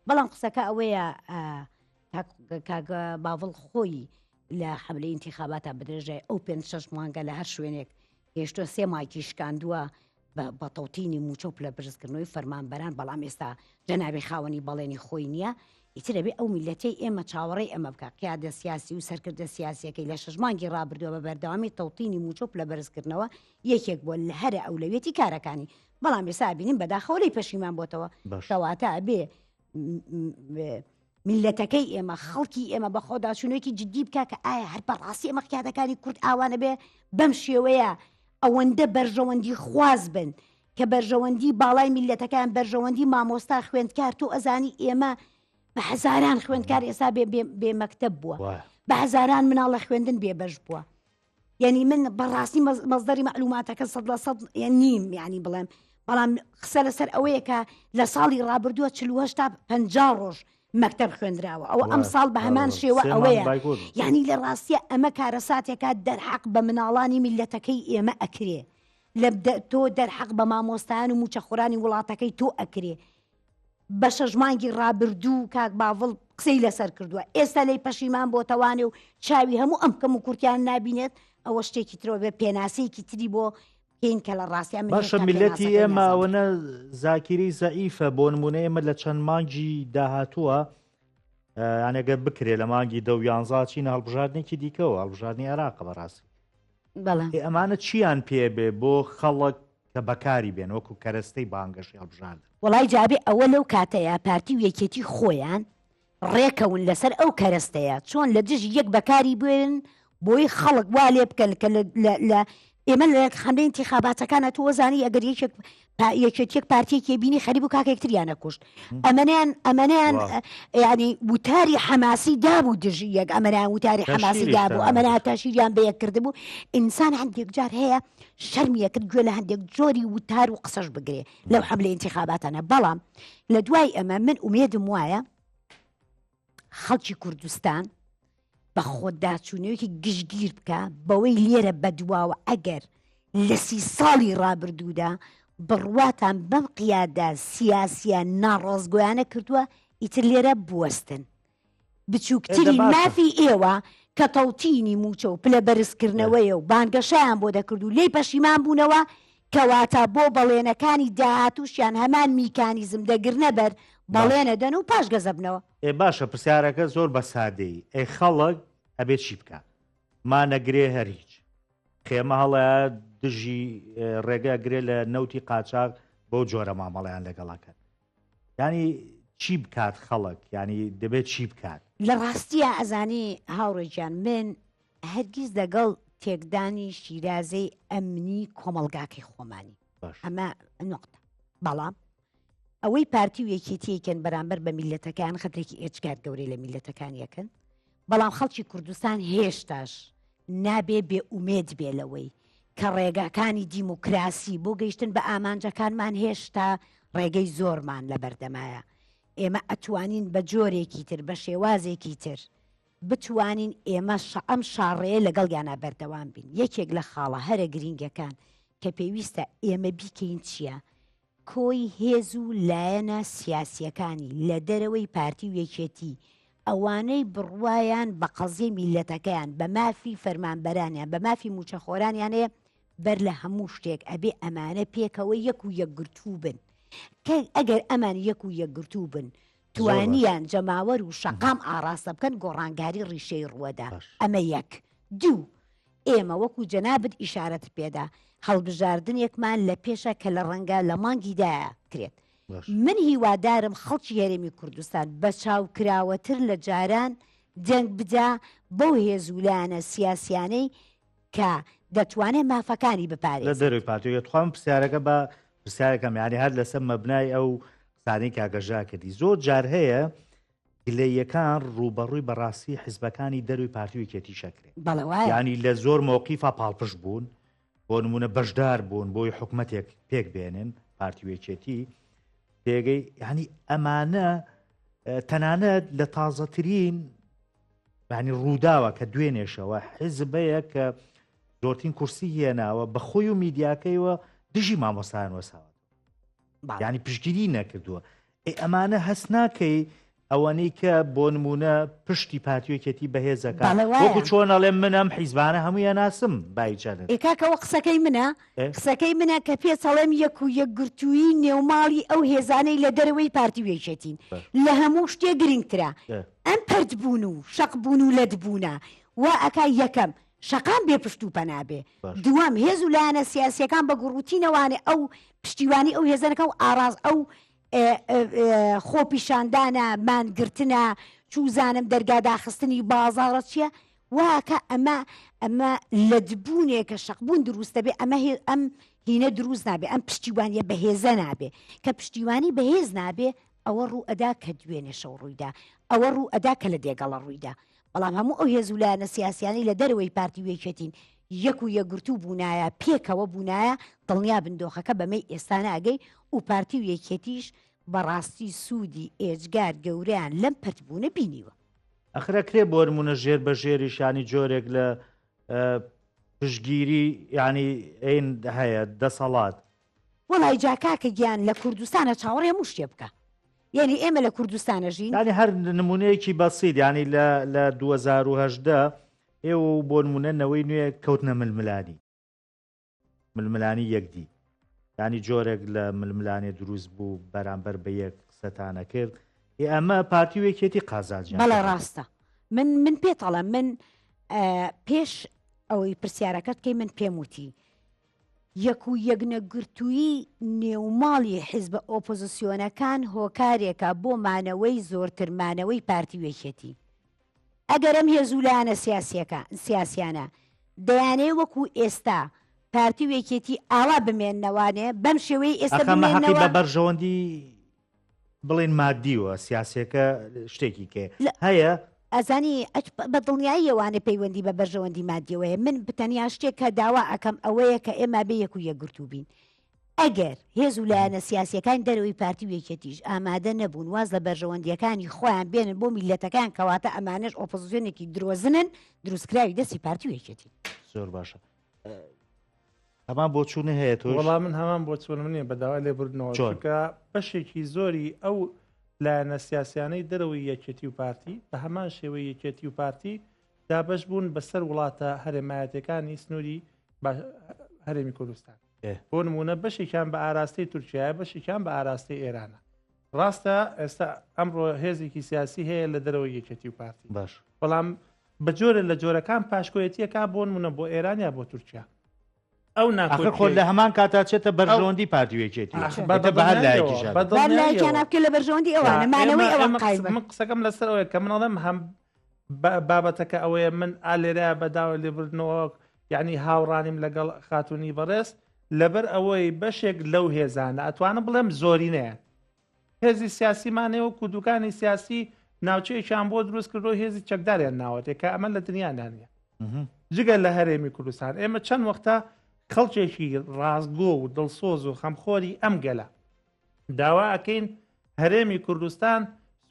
بەڵام قسەکە ئەوەیە کاک باڤڵ خۆی لە حملەی انتخاباتە بدرێژای ئەو 5-6 مانگە لە هەر شوێنێک هێشتۆ 3 مایکی شکاندووە بە تەوتینی موچە و پلە برزکردنەوەی فەرمانبەران بەڵام ئێستا جەنابی خاوەنی بەڵێنی خۆی نییە ئیترە بێ ئەو میلەتەی ئێمە چاوەڕێی ئەمە بکە قیادە سیاسی و سەرکردە سیاسیەکەی لە 6 مانگی ڕابردووە بە بەردەوامی تەوتینی موچە و پلە برزکردنەوە یەکێک بۆ لە هەرە ئەولەوێتی کارەکانی بەڵام ئێستا بینیم بەداخەوەی پەشیمان بۆتەوە کەواتە بێ میلەتەکەی ئێمە خەڵکی ئێمە بە خۆداچوونەوەیکی جدی بکە کە ئایا هەر بەڕاستی ئەمە قیادەکانی کورد ئاوانە بێ بەم شێوەیە ئەوەندە بەرژەوەندی خواز بن کە بەرژەوەندی باڵای میلەتەکان بەرژەوەندی مامۆستا خوێندکار تۆ ئەزانی ئێمە بە هەزاران خوێندکار ئێستا بێ مەکتەب بووە بە هەزاران مناڵە خوێندن بێبەش بووە یعنی من بەڕاستی مەزدەری معلوماتەکە 100% نیم یعنی بڵێم بەڵام قسە لەسەر ئەوەیە کە لە ساڵی ڕابردووە 48 تا 50 ڕۆژ مەکتەب خوێندراوە ئەو ئەم ساڵ بە هەمان شێوە ئەوەیە یعنی لە ڕاستیە ئەمە کارەساتێکە دەرحەق بە مناڵانی میلەتەکەی ئێمە ئەکرێ لە تۆ دەرحەق بە مامۆستایان و موچەخۆرانی وڵاتەکەی تۆ ئەکرێ بە 6 مانگی ڕابردوو کاک باڤڵ قسەی لەسەر کردووە ئێستا لی پەشیمان بۆتەوانێ و چاوی هەموو ئەم کەم و کورتیان نابینێت ئەوە شتێکی ترەوە بێ پێناسەیەکی تری بۆ پێین کە لە ڕاستیان باشە میلەتی ئێمە ئەوەنە زاکیری زەئیفە بۆ نمونە ئێمە لە چەند مانگی داهاتووە یانەگە بکرێ لە مانگی 10-11 چین هەڵبژاردنێکی دیکەەوە هەڵبژاردننی عێراقە بەڕاستی ئەمانە چیان پێ بێ بۆ خەڵک کە بەکاری بێن وەکو کەرەستەی بانگەشی هەڵبژاردن وڵای جابێ ئەوە لەو کاتەیە پارتی و یەکێتی خۆیان ڕێکەون لەسەر ئەو کەرەستەیە چۆن لە دژ یەک بەکاری بێن بۆی خەڵک وا لێ بکەن کە ئێمە لە خەمەی انتخاباتەکانە تۆزانی ئەگەر یەکێک پارتیەکی بینی خەریب و کاکێکتریانە کوشت ئەمەیان ینی وتاری حەماسی دابوو دژی یەک ئەمەیان وتاری حەماسی دابوو ئەمەنا تاشیریان بەیەک کردبوو ئینسان هەندێک جار هەیە شەرمیە کرد گوێ لە هەندێک جۆری وتار و قسەش بگرێ لەو حەملە انتخاباتانە بەڵام لە دوای ئەمە من ئومێدم وایە خەڵکی کوردستان بە خۆداچوونەوەیکی گشتگیر بکە بەوەی لێرە بەدواوە ئەگەر لە 30 ساڵی ڕابردوودا بڕواتان بەم قیادا سیاسیان ناڕۆزگۆیانە کردووە ئیتر لێرە بوەستن بچووکتری مافی ئێوە کە تەوتینی موچە و پلە بەرزکردنەوەیە و بانگەشەیان بۆ دەکرد و لێی پەشیمان بوونەوە کەواتە بۆ بەڵێنەکانی داهاتووشیان هەمان میکانیزم دەگرنە بەر بەڵێنە دەن و پاش گەزەبنەوە. باشە پرسیارەکە زۆر بە سادەی ئەی خەڵک ئەبێت چی بکە مانەگرێ هەر هیچ خێمە هەڵە دژی ڕێگە گرێ لە نەوتی قاچاق بۆ جۆرە مامەڵیان لەگەڵاکەن ینی چی بکات خەڵک ینی دەبێت چی بکات لە ڕاستیە ئەزانی هاوڕێجان من هەرگیز دەگەڵ تێکدانی شیرازەی ئەمنی کۆمەلگاکەی خۆمانی ئەمە نقطە بەڵام ئەوەی پارتی و یەکێتیەکەن بەرامبەر بە میلەتەکان خەتێکی ئێچکار گەورەی لە میلەتەکان یەکەن بەڵام خەڵکی کوردستان هێشتاش نابێ بێ ئومێد بێ لەوەی کە ڕێگاکانی دیموکراسی بۆ گەیشتن بە ئامانجەکانمان هێشتا ڕێگەی زۆرمان لە بەردەمایە ئێمە ئەتوانین بە جۆرێکی تر بە شێوازێکی تر بتوانین ئێمە ئەم شاڕێ لەگەڵ یانە بەردەوام بین یەکێک لە خاڵە هەرە گرنگەکان کە پێویستە ئێمە بیکەین چییە کۆی هێز و لایەنە سیاسیەکانی لە دەرەوەی پارتی و یەکێتی ئەوانەی بڕوایان بە قەزیە میلەتەکەیان بە مافی فەرمانبەرانیان بە مافی موچەخۆرانیانەیە بەر لە هەموو شتێک ئەبێ ئەمانە پێکەوە یەک و یەکگرتوو بن کە ئەگەر ئەمان یەک و یەکگرتوو بن توانیان جەماوەر و شەقام ئاراستە بکەن گۆڕانگاری ڕیشەی ڕووەدا ئەمە یەک دوو ئێمە وەکو جەنابەت ئیشارەت پێدا هەڵبژاردنێکمان لە پێشە کە لە ڕەنگە لە مانگیدایە کرێت من هیوادارم خەڵکی هەرێمی کوردستان بە چاوکراوەتر لە جاران جەنگ بدا بەو هێزولانە سیاسیانەی کە دەتوانێت مافەکانی بپارێت لە دەروی پارتی توخوام پرسیارەکە بە پرسیارەکەم یانی هەر لەسەر مەبنای ئەو قسانەی کاگەژا کردی زۆر جار هەیە گلەیەکان ڕوبەڕووی بەڕاستی حیزبەکانی دەروی پارتی و یەکێتی شەکرێت ینی لە زۆر مۆقیفا پاڵپشت بوون بۆ نمونە بەشدار بوون بۆی حکومەتێک پێک بێنن پارتی و یەکێتی تێگەی ینی ئەمانە تەنانەت لە تازەترین ینی ڕووداوە کە دوێنێشەوە حیزبەیە کە زۆرترین کورسی هێناوە بە خۆی و میدیاکەیەوە دژی مامۆستایان وەساوە ینی پشتگیری نەکردووە ئەمانە هەست ناکەی ئەوانەی کە بۆ نمونە پشتی پارتیۆکێتی بەهێزەکان وەکو چۆنەڵێ منم حیزبانە هەموویان ناسم بایچەنن ئێکاکەەوە قسەکەی منە کە پێچەڵێم یەک و یەکگرتووی نێوماڵی ئەو هێزانەی لە دەرەوەی پارتیوێکێتین لە هەموو شتێ گرنگترا ئەم پەردبوون و شەقبوون و لەدبوونە وا ئەکا یەکەم شەقام بێ پشت و پەنابێ دووەم هێز و لایەنە سیاسیەکان بە گوڕوتینەوانێ ئەو پشتیوانی ئەو هێزانەکە و ئاراز ئەو خۆپیشاندانە مانگرتنە چوزانم دەرگاداخستنی بازاڕە چییە واکە ئەمە لەدبوونێکە شەقبوون دروستە بێ ئەم هینە دروست نابێ ئەم پشتیوانیە بەهێزە نابێ کە پشتیوانی بەهێز نابێ ئەوە ڕوو ئەدا کە دوێنێشەو ڕوویدا ئەوە ڕوو ئەدا کە لە دێگەڵە ڕوویدا بەڵام هەموو ئەو هێزولایەنە سیاسیانی لە دەرەوەی پارتی وێکێتین یەک و یەکگرتوو بوونایە پێکەوە بوونایە دڵنیا بندۆخەکە بەمەی ئێستا ناگەی و پارتی و یەکێتیش بەڕاستی سوودی ئێجگار گەوریان لەم پەتبوونە بینیوە ئەخرەکرێ بۆ نمونە ژێر بە ژێریشانی جۆرێک لە پشگیری ینی ئین هەیە دەسەڵات وەڵای جاکاکە گیان لە کوردستانە چاوەڕێ هەموو شتێ بکە یعنی ئێمە لە کوردستانە ژین ینی هەر نمونەیەکی بەسیط ینی لە 2010 ئێوە بۆ نمونەنەوەی نوێ کەوتنە ململانی یەکدی ینی جۆرێک لە ململانێ دروست بوو بەرامبەر بە یەک قسەتانە کرد ئەمە پارتی و یەکێتی قازانجیان بەڵێ ڕاستە من پێتەڵم من پێش ئەوەی پرسیارەکەت کەی من پێم وتی یەک و یەکنەگرتووی نێوماڵی حیزبە ئۆپۆزیسیۆنەکان هۆکارێکە بۆ مانەوەی زۆرتر مانەوەی پارتی و یەکێتی ئەگەرم هێزولانە سیاسیانە دەیانێ وەکو ئێستا پارتی و یەکێتی ئاوا بمێننەوانێ بەم شێوەی ئێستا ئەخەمە حەقی بە بمێننەوە بەرژەوەندی بڵێن مادیوە سیاسەکە شتێکی کێ هەیە ئەزانی بە دڵنیایی ئەوانە پەیوەندی بە بەرژەوەندی مادیەوەیە من بتەنیا شتێک کە داوا ئەەکەم ئەوەیە کە ئێمە بێ یەک و یەکگرتو بین ئەگەر هێز و لایەنە سیاسیەکان دەرەوەی پارتی و یەکێتیش ئامادە نەبوون واز لە بەرژەوەندیەکانی خۆیان بێنن بۆ میلەتەکان کەواتە ئەمانش ئۆپۆزیسیۆنێکی درۆزنن دروستکراوی دەستی پارتی و یەکێتی زۆر باشە هەمان بۆ چوونە هەیە تۆ وەڵام من هەمان بۆ چوون منێ بەداوا لێبوردنەوە چونکە بەشێکی زۆری ئەو لایەنە سیاسیانەی دەرەوەی یەکێتی و پارتی بە هەمان شێوەی یەکێتی و پارتی دابەش بوون بەسەر وڵاتە هەرێمایەتەکانی سنووری هەرێمی کوردستان بۆ نمونە بەشێکیان بە ئاراستەی تورکیایە بەشێکیان بە ئاراستەی ئێرانە ڕاستە ئێستا ئەمڕۆ هێزێکی سیاسی هەیە لە دەرەوەی یەکێتی و پارتی باش بەڵام بە جۆرە لە جۆرەکان پاشکۆیەتیەکە بۆ نمونە بۆ ئێران یا بۆ تورکیا ئەو خۆ لە هەمان کاتا چێتە بەرژەوەندی پارتی و یەکێتی لایەکیان بکە لە بەرژەوەندی ئەوانە مانەوەی ئەوە قایمە من قسەکەم لەسەرەوەی کە منەڵم هەم بابەتەکە ئەوەیە من ئالێرە بەداوە لێبردنەوە یعنی هاوڕانیم لەگەڵ خاتونی بەڕێز لەبەر ئەوەی بەشێک لەو هێزانە ئەتوانم بڵێم زۆرینەیە هێزی سیاسیمانەوە و دوکانی سیاسی ناوچەیەکیان بۆ دروست کردۆ هێزی چەکداریان ناوەتێک کە ئەمە لە دنیادانە جگە لە هەرێمی کوردستان ئێمە چەند وەختە خەڵکێکی ڕازگۆ و دڵسۆز و خەمخۆری ئەم گەلە داوا ئەکەین هەرێمی کوردستان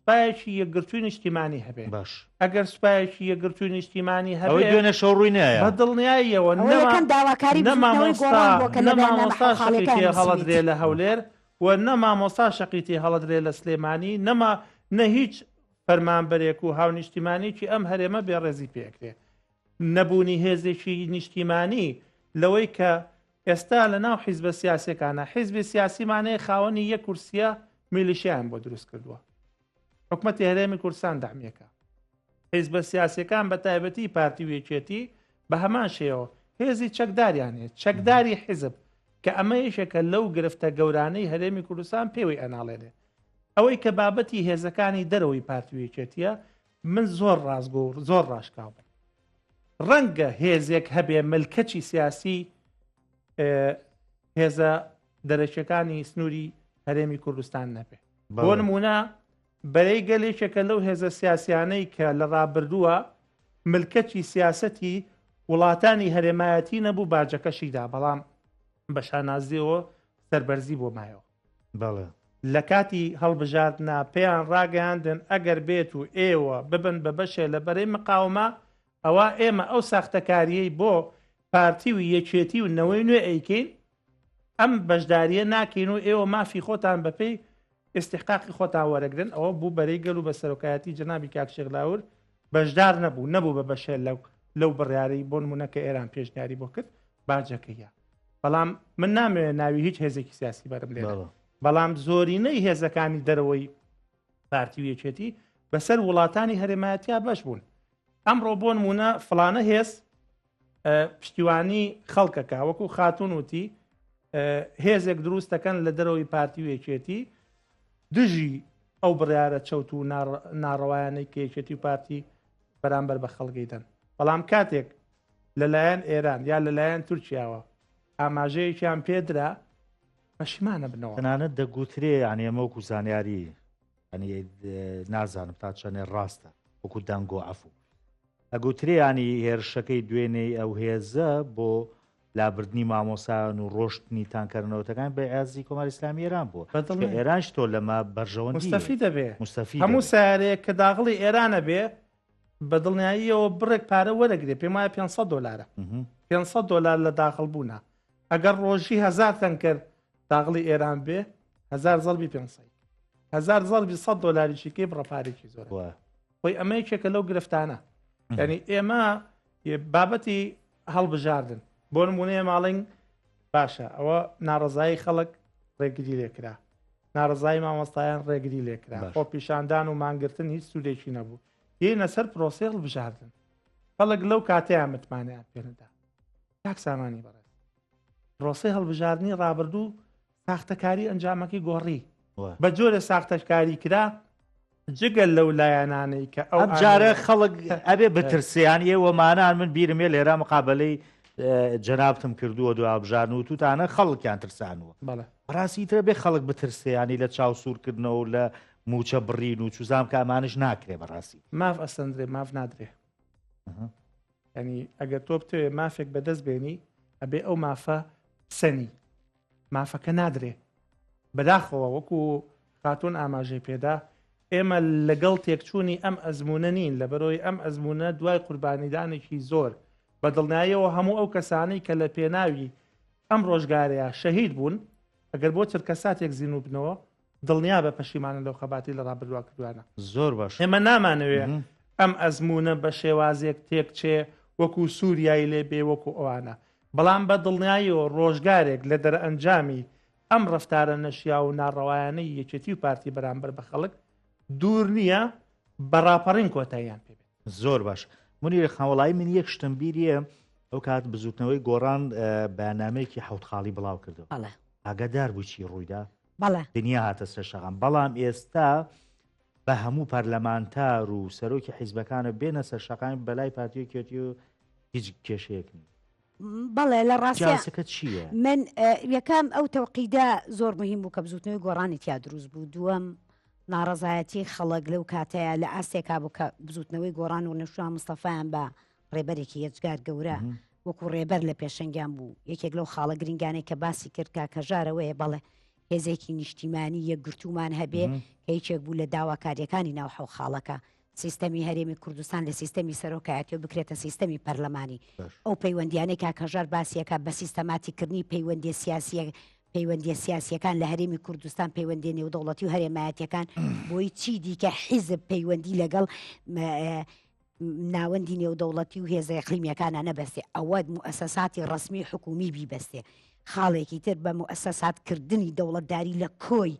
سوپایەکی یەکگرتووی نیشتیمانی هەبێ باش ئەگەر سوپایەکی یەکگرتووی نیشتیمانی هەبێ دوێنە شەڕووی نایە بە دڵنیاییەوە نەمامۆستا شەقیتی هەڵەدرێ لە هەولێر و نەمامۆستا شەقیتی هەڵەدرێ لە سلێمانی نە هیچ فەرمانبەرێک و هاونیشتیمانێکی ئەم هەرێمە بێڕێزی پێکرێ نەبوونی هێزێکی نیشتیمانی لەوەی کە ئێستا لە ناو حیزبە سیاسەکانە حیزبی سیاسیمانەیە خاوەنی یەک کورسیە میلیشیان بۆ دروست کردووە حکومەتی هەرێمی کوردستان دامیەکە حیزبە سیاسەکان بە تایبەتی پارتی و یەکێتی بە هەمان شێوە هێزی چەکداریانێت چەکداری حیزب کە ئەمە یەشێکە لەو گرفتە گەورانەی هەرێمی کوردستان پێوەی ئەناڵێنێ ئەوەی کە بابەتی هێزەکانی دەرەوەی پارتی و یەکێتیە من زۆر ڕازگۆ و زۆر ڕاشکاو بووم ڕەنگە هێزێک هەبێ ملکەچی سیاسی هێزە دەرەچەکانی سنووری هەرێمی کوردستان نەبێ بۆ نمونە بەرەی گەلێکێکە لەو هێزە سیاسیانەی کە لە ڕابردووە ملکەچی سیاسەتی وڵاتانی هەرێمایەتی نەبوو باجەکەشیدا بەڵام بە شانازیەوە سەربەرزی بۆ مایەوە لە کاتی هەڵبژاردنا پێیان ڕاگەیاندن ئەگەر بێت و ئێوە ببن بە بەشێ لە بەرەی مقاومە ئەوە ئێمە ئەو ساختەکاریەی بۆ پارتی و یەکێتی و نەوەی نوێ ئەیکەین ئەم بەشداریە ناکەین و ئێوە مافی خۆتان بەپێی ئستحقاقی خۆتان وەرەگرن ئەوە بوو بەرەی گەل و بە سەرۆکایەتی جەنابی کاک شێخلاور بەشدار نەبوو بە بەشێ لەو بڕیارەی بۆ نمونە کە ئێران پێشنیاری بۆ کرد باجەکەیە بەڵام من نامەوێت ناوی هیچ هێزێکی سیاسی بەرم لێ بەڵام زۆرینەی هێزەکانی دەرەوەی پارتی و یەکێتی بەسەر وڵاتانی هەرێمایەتیا بەش بوون ئەمڕۆ بۆ نمونە فلانە هێز پشتیوانی خەڵکەکە وەکو خاتون وتی هێزێک دروست دەکەن لە دەرەوەی پارتی و یەکێتی دژی ئەو بڕیارە چەوت و ناڕەوایانەی کە یەکێتی و پارتی بەرامبەر بە خەڵگەیدەن بەڵام کاتێک لەلایەن ئێران یا لەلایەن تورکیاوە ئاماژەیەکیان پێدرا پەشیمانە بنەوە تەنانەت دەگوترێ یعنی ئەمە وەکو زانیاری نازانم تا چەنێ ڕاستە وەکو دەنگۆ عەفو ئەگوترێ ینی هێرشەکەی دوێنەی ئەو هێزە بۆ لابردنی مامۆسایان و ڕۆشتنی تانکردنەوەتەکان بە ئازی کۆماری ئیسلامی ئێران بووە ئێرانش تۆ لەمە بەرژەوەندی مستەفی دەبێ هەموو سیارەیە کە داغڵی ئێرانە بێ بە دڵنیاییەوە بڕێک پارە وەرەگرێ پێم وایە $500 $500 لە داخڵ بوونە ئەگەر ڕۆژی 1000 تەنکەر داغڵی ئێران بێ 1000 زەڵبی 500 1000 زەڵبی $100 بڕەپارێکی زۆر خۆی ئەمە یەکێکە لەو گرفتانە یعنی ئێمە بابەتی هەڵبژاردن بۆ نمونەیە ماڵنگ باشە ئەوە ناڕزایی خەڵک ڕێگری لێکرا ناڕزایی مامۆستایان ڕێگری لێکرا خۆ پیشاندان و مانگرتن هیچ سوودێکی نەبوو یەنە سەر پرۆسی هەڵبژاردن خەڵک لەو کاتەیە متمانیان پێنەدا کاک سامانی بەڕێز پرۆسی هەڵبژاردننی ڕابردوو ساختەکاری ئەنجامەکەی گۆڕی بە جۆرە ساختەکاری کرا جگەل لەو لایەنانەی کە ئەو جارە خەڵک ئەبێ بترسیان ئێوەمانان من بیرمێ لێرا مقابلەی جەنابتم کردووە دو ئابژان و توتانە خەڵکیان ترسانوە بەڵێ ڕاستی ترە بێ خەڵک بترسێ ینی لە چاو سوورکردنەوە لە موچە بڕین و چوزام کە ئەمانش ناکرێ بەڕاستی ماف ئەسەندرێ ماف نادرێ ینی ئەگەر تۆ بتوێ مافێک بەدەست بێنی ئەبێ ئەو مافە سەنی مافەکە نادرێ بەداخەوە وەکو خاتون ئاماژەی پێدا ئێمە لەگەڵ تێکچوونی ئەم ئەزمونە نین لە بەرۆی ئەم ئەزمونە دوای قوربانیدانێکی زۆر بە دڵنیاییەوە هەموو ئەو کەسانی کە لە پێناوی ئەم ڕۆژگارەیە شەهید بوون ئەگەر بۆ چرکە ساتێک زیین و بنەوە دڵنیا بە پەشیمانە لەو خەباتی لە ڕابردووا کردوانە زۆر باش ئێمە نامانەوێ ئەم ئەزمونە بە شێوازێک تێکچێ وەکو سووریایی لێ بێ وەکو ئەوانە بەڵام بە دڵنیاییەوە ڕۆژگارێک لە دەرئەنجامی ئەم ڕفتارە نەشیا و ناڕەوایانەی یەکێتی و پارتی بەرامبەر بە خەڵک دوور نییە بەڕاپەڕین کۆتاییان پێبێت زۆر باش منی خاوەڵایی من یەک شتم بیریە ئەو کات بزوتنەوەی گۆڕان بەنامەیەکی حوتخاڵی بڵاو کردو ئاگادار بووچی ڕوویدا دنیا هاتە سەر شەغام بەڵام ئێستا بە هەموو پەرلەمانتار و سەرۆکی حیزبەکانە بێنە سەر شەقامی بەلای پارتی کێتی و هیچ کێشەیەکنی بەڵێ لە ڕاستیەکە چییە؟ من یەکەم ئەو تەوقیدا زۆر مهم بوو کە بزوتنەوەی گۆڕانی تیا دروست بوو دووەم ناڕەزایەتی خەڵک لەو کاتەیە لە ئاسێکا بوو کە بزوتنەوەی گۆڕان و نەشوان مستەفایان بە ڕێبەرێکی یەجگار گەورە وەکو ڕێبەر لە پێشنگیان بوو یەکێک لەو خاڵە گرنگانەی کە باسی کرد کە ژارەوەیە بەڵێ هێزێکی نیشتیمانی یەکگرتومان هەبێ هیچێک بوو لە داواکاریەکانی ناو حەو خاڵەکە سیستەمی هەرێمی کوردستان لە سیستەمی سەرۆکایەتی و بکرێتە سیستەمی پەرلەمانی ئەو پەیوەندیانەی کاکەژار باسیەکە بە سیستەماتیکردنی پەیوەندی سیاسیەکان لە هەرێمی کوردستان پەیوەندی نێودەوڵەتی و هەرێمایەتیەکان بۆی چی دیکە حیزب پەیوەندی لەگەڵ ناوەندی نێودەوڵەتی و هێزە ئەقلیمیەکانە نەبەستێ ئەوە موسەساتی ڕسمی حکومی بیبەستێ خاڵێکی تر بە موسەساتکردنی دەوڵەتداری لە کۆی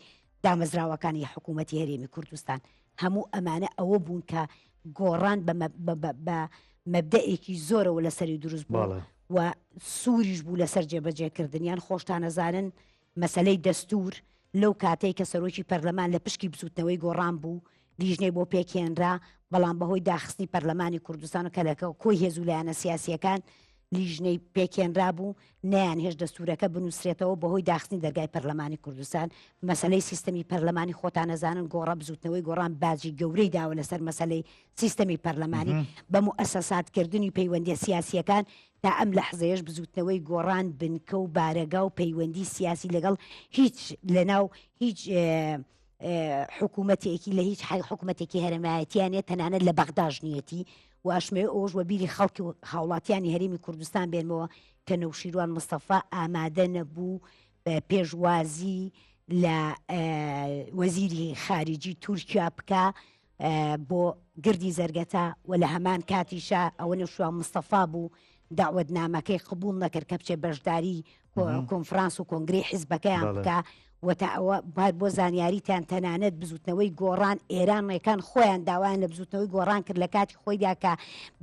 دامەزراوەکانی حکوومەتی هەرێمی کوردستان هەموو ئەمانە ئەوە بوون کە گۆڕان بە مەبدەئێکی زۆرەوە لەسەری دروست بوو و سووریش بوو لەسەر جێبەجێکردنیان خۆشتانەزانن مەسلەی دەستور لەو کاتەی کە سەرۆکی پەرلەمان لە پشکی بزوتنەوەی گۆڕان بوو لیژنەی بۆ پێکێنرا بەڵام بەهۆی داخستنی پەرلەمانی کوردستان و کەلەکە کۆی هێزولایەنە سیاسیەکان لیژنەی پێکێنرا بوو نیان هێش دەستورەکە بنووسرێتەوە بەهۆی داخستنی دەرگای پەرلەمانی کوردستان مەسلەی سیستەمی پەرلەمانی خۆتانەزانن گۆڕە بزوتنەوەی گۆڕان باجی گەورەی داوە لەسەر مەسلەی سیستەمی پەرلەمانی بە موسەساتکردنی پەیوەندی سیاسیەکان تا ئەم لەحزەیەش بزوتنەوەی گۆڕان بنکە و بارەگا و پەیوەندی سیاسی لەگەڵ هیچ لەناو هیچ حکوومەتێکی لە هیچ حکوومەتێکی هەرێمایەتیانێ تەنانەت لە بەغداژ نیەتی و ئەشمێ ئەوش وە بیری خەڵکی و هاوڵاتیانی هەرێمی کوردستان بێنمەوە کە نەوشیروان مستەفا ئامادە نەبوو پێشوازی لە وەزیری خارجی تورکیا بکە بۆ گردی زەرگەتە و لە هەمان کاتیشا ئەوە نەوشیروان مستەفا بوو داوەتنامەکەی قبول نەکرد کە بچێ بەشداری کۆنفرانس و کۆنگرەی حیزبەکەیان بکە وتا ئەوە بۆ زانیاریتان تەنانەت بزوتنەوەی گۆڕان ئێرانڕێکان خۆیان داوایان لە بزوتنەوەی گۆڕان کرد لە کاتی خۆیدا کە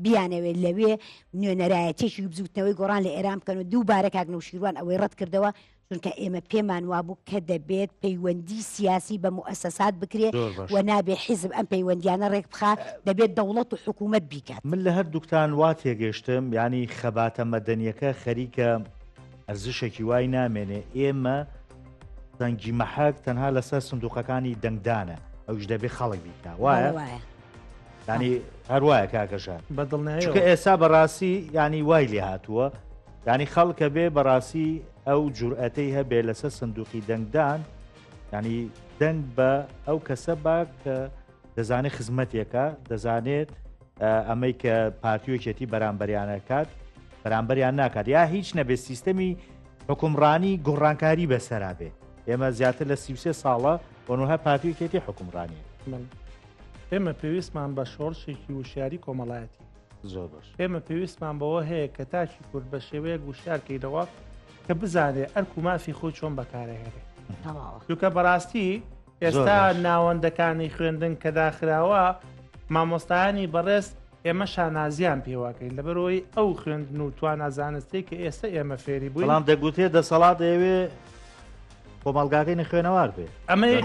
بیانەوێت لەوێ نوێنەرایەتێکی بزوتنەوەی گۆڕان لە ئێران بکەن و دووبارە کاک نەوشیروان ئەوەی ڕەت کردەوە چونکە ئێمە پێمان وابوو کە دەبێت پەیوەندی سیاسی بە موسەسات بکرێت و نابێ حیزب ئەم پەیوەندیانە ڕێک بخات دەبێت دەوڵەت و حکوومەت بیکات من لە هەردووکتان وا تێگەشتم ینی خەباتە مەدەنیەکە خەریکە ئەرزشێکی وای نامێنێ ئێمە دەنگی مەحەک تەنها لەسەر سندوقەکانی دەنگدانە ئەوش دەبێت خەڵک بیکە وایە ینی هەروایە کاکەشان بەدڵنیایە ئێستا بەڕاستی ینی وای لێ هاتووە ینی خەڵکە بێ بەڕاستی ئەو جورئەتەی هەبێ لەسەر سندوقی دەنگدان ینی دەنگ بە ئەو کەسە با کە دەزانێت خزمەتێکە دەزانێت ئەمەی کە پارتیۆکێتی بەرامبەریانەکات بەرامبەریان ناکات یا هیچ نەبێت سیستەمی حکومڕانی گۆڕانکاری بەسەرا بێ ئێمە زیاتر لە 33 ساڵە بۆنوها پارتیۆکێتی حکومڕانی ئێمە پێویستمان بە شۆڕشێکی وشیاری کۆمەڵایەتی زۆر باش ئێمە پێویستمان بەوە هەیە کە تاکی کورد بە شێوەیەک وشارکەیتەوە کە بزانێ ئەرک و مافی خۆی چۆن بەکارەهێنێ چونکە بەڕاستی ئێستا ناوەندەکانی خوێندن کە داخراوە مامۆستایانی بەڕێز ئێمە شانازیان پێواکەین لەبەرەوەی ئەو خوێندن و توانە زانستی کە ئێستا ئێمە فێری بووین بەڵام دەگوتێ دەسەڵات ئێوێ کۆمەڵگاکەی خوێنەوار بێ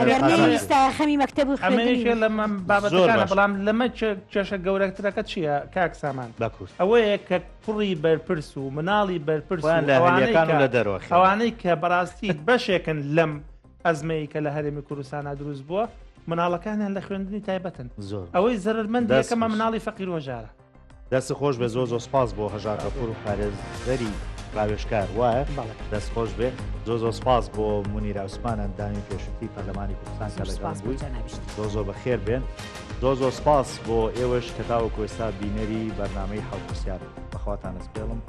ئەگەر نەویستە خەمی مەکتەب و ئەمەیەکێ لە بابەتەکانە باش. بەڵام لەمە چێشە گەورەترەکە چییە کاک سامان بەکوور ئەوەیە کە کوڕی بەرپرس و مناڵی بەرپرس و وان لە هەریەکان و لە دەرەوە ئەوانەی کە بەڕاستی بەشێکن لەم ئەزمەی کە لە هەرێمی کوردستانە دروست بووە مناڵەکانیان لە خوێندنی تایبەتن زۆر ئەوەی زەرمەندێکەمە مناڵی فەقیر وەژارە دەست خۆش بێ زۆ سپاس بۆ هەژار غەفور و پارێزەری ڕاوێژکار وایە دەست خۆش بێ زۆ سپاس بۆ مونیر عوسمانە دانی پێشوتی پەرلەمانی کوردستان کە لەگەڵ بووی زۆ بەخێر بێن زۆ سپاس بۆ ئێوەش کە تاوەکو ئێستا بینەری بەرنامەی حەوت پرسیار بەخواتان ئەسپێڵم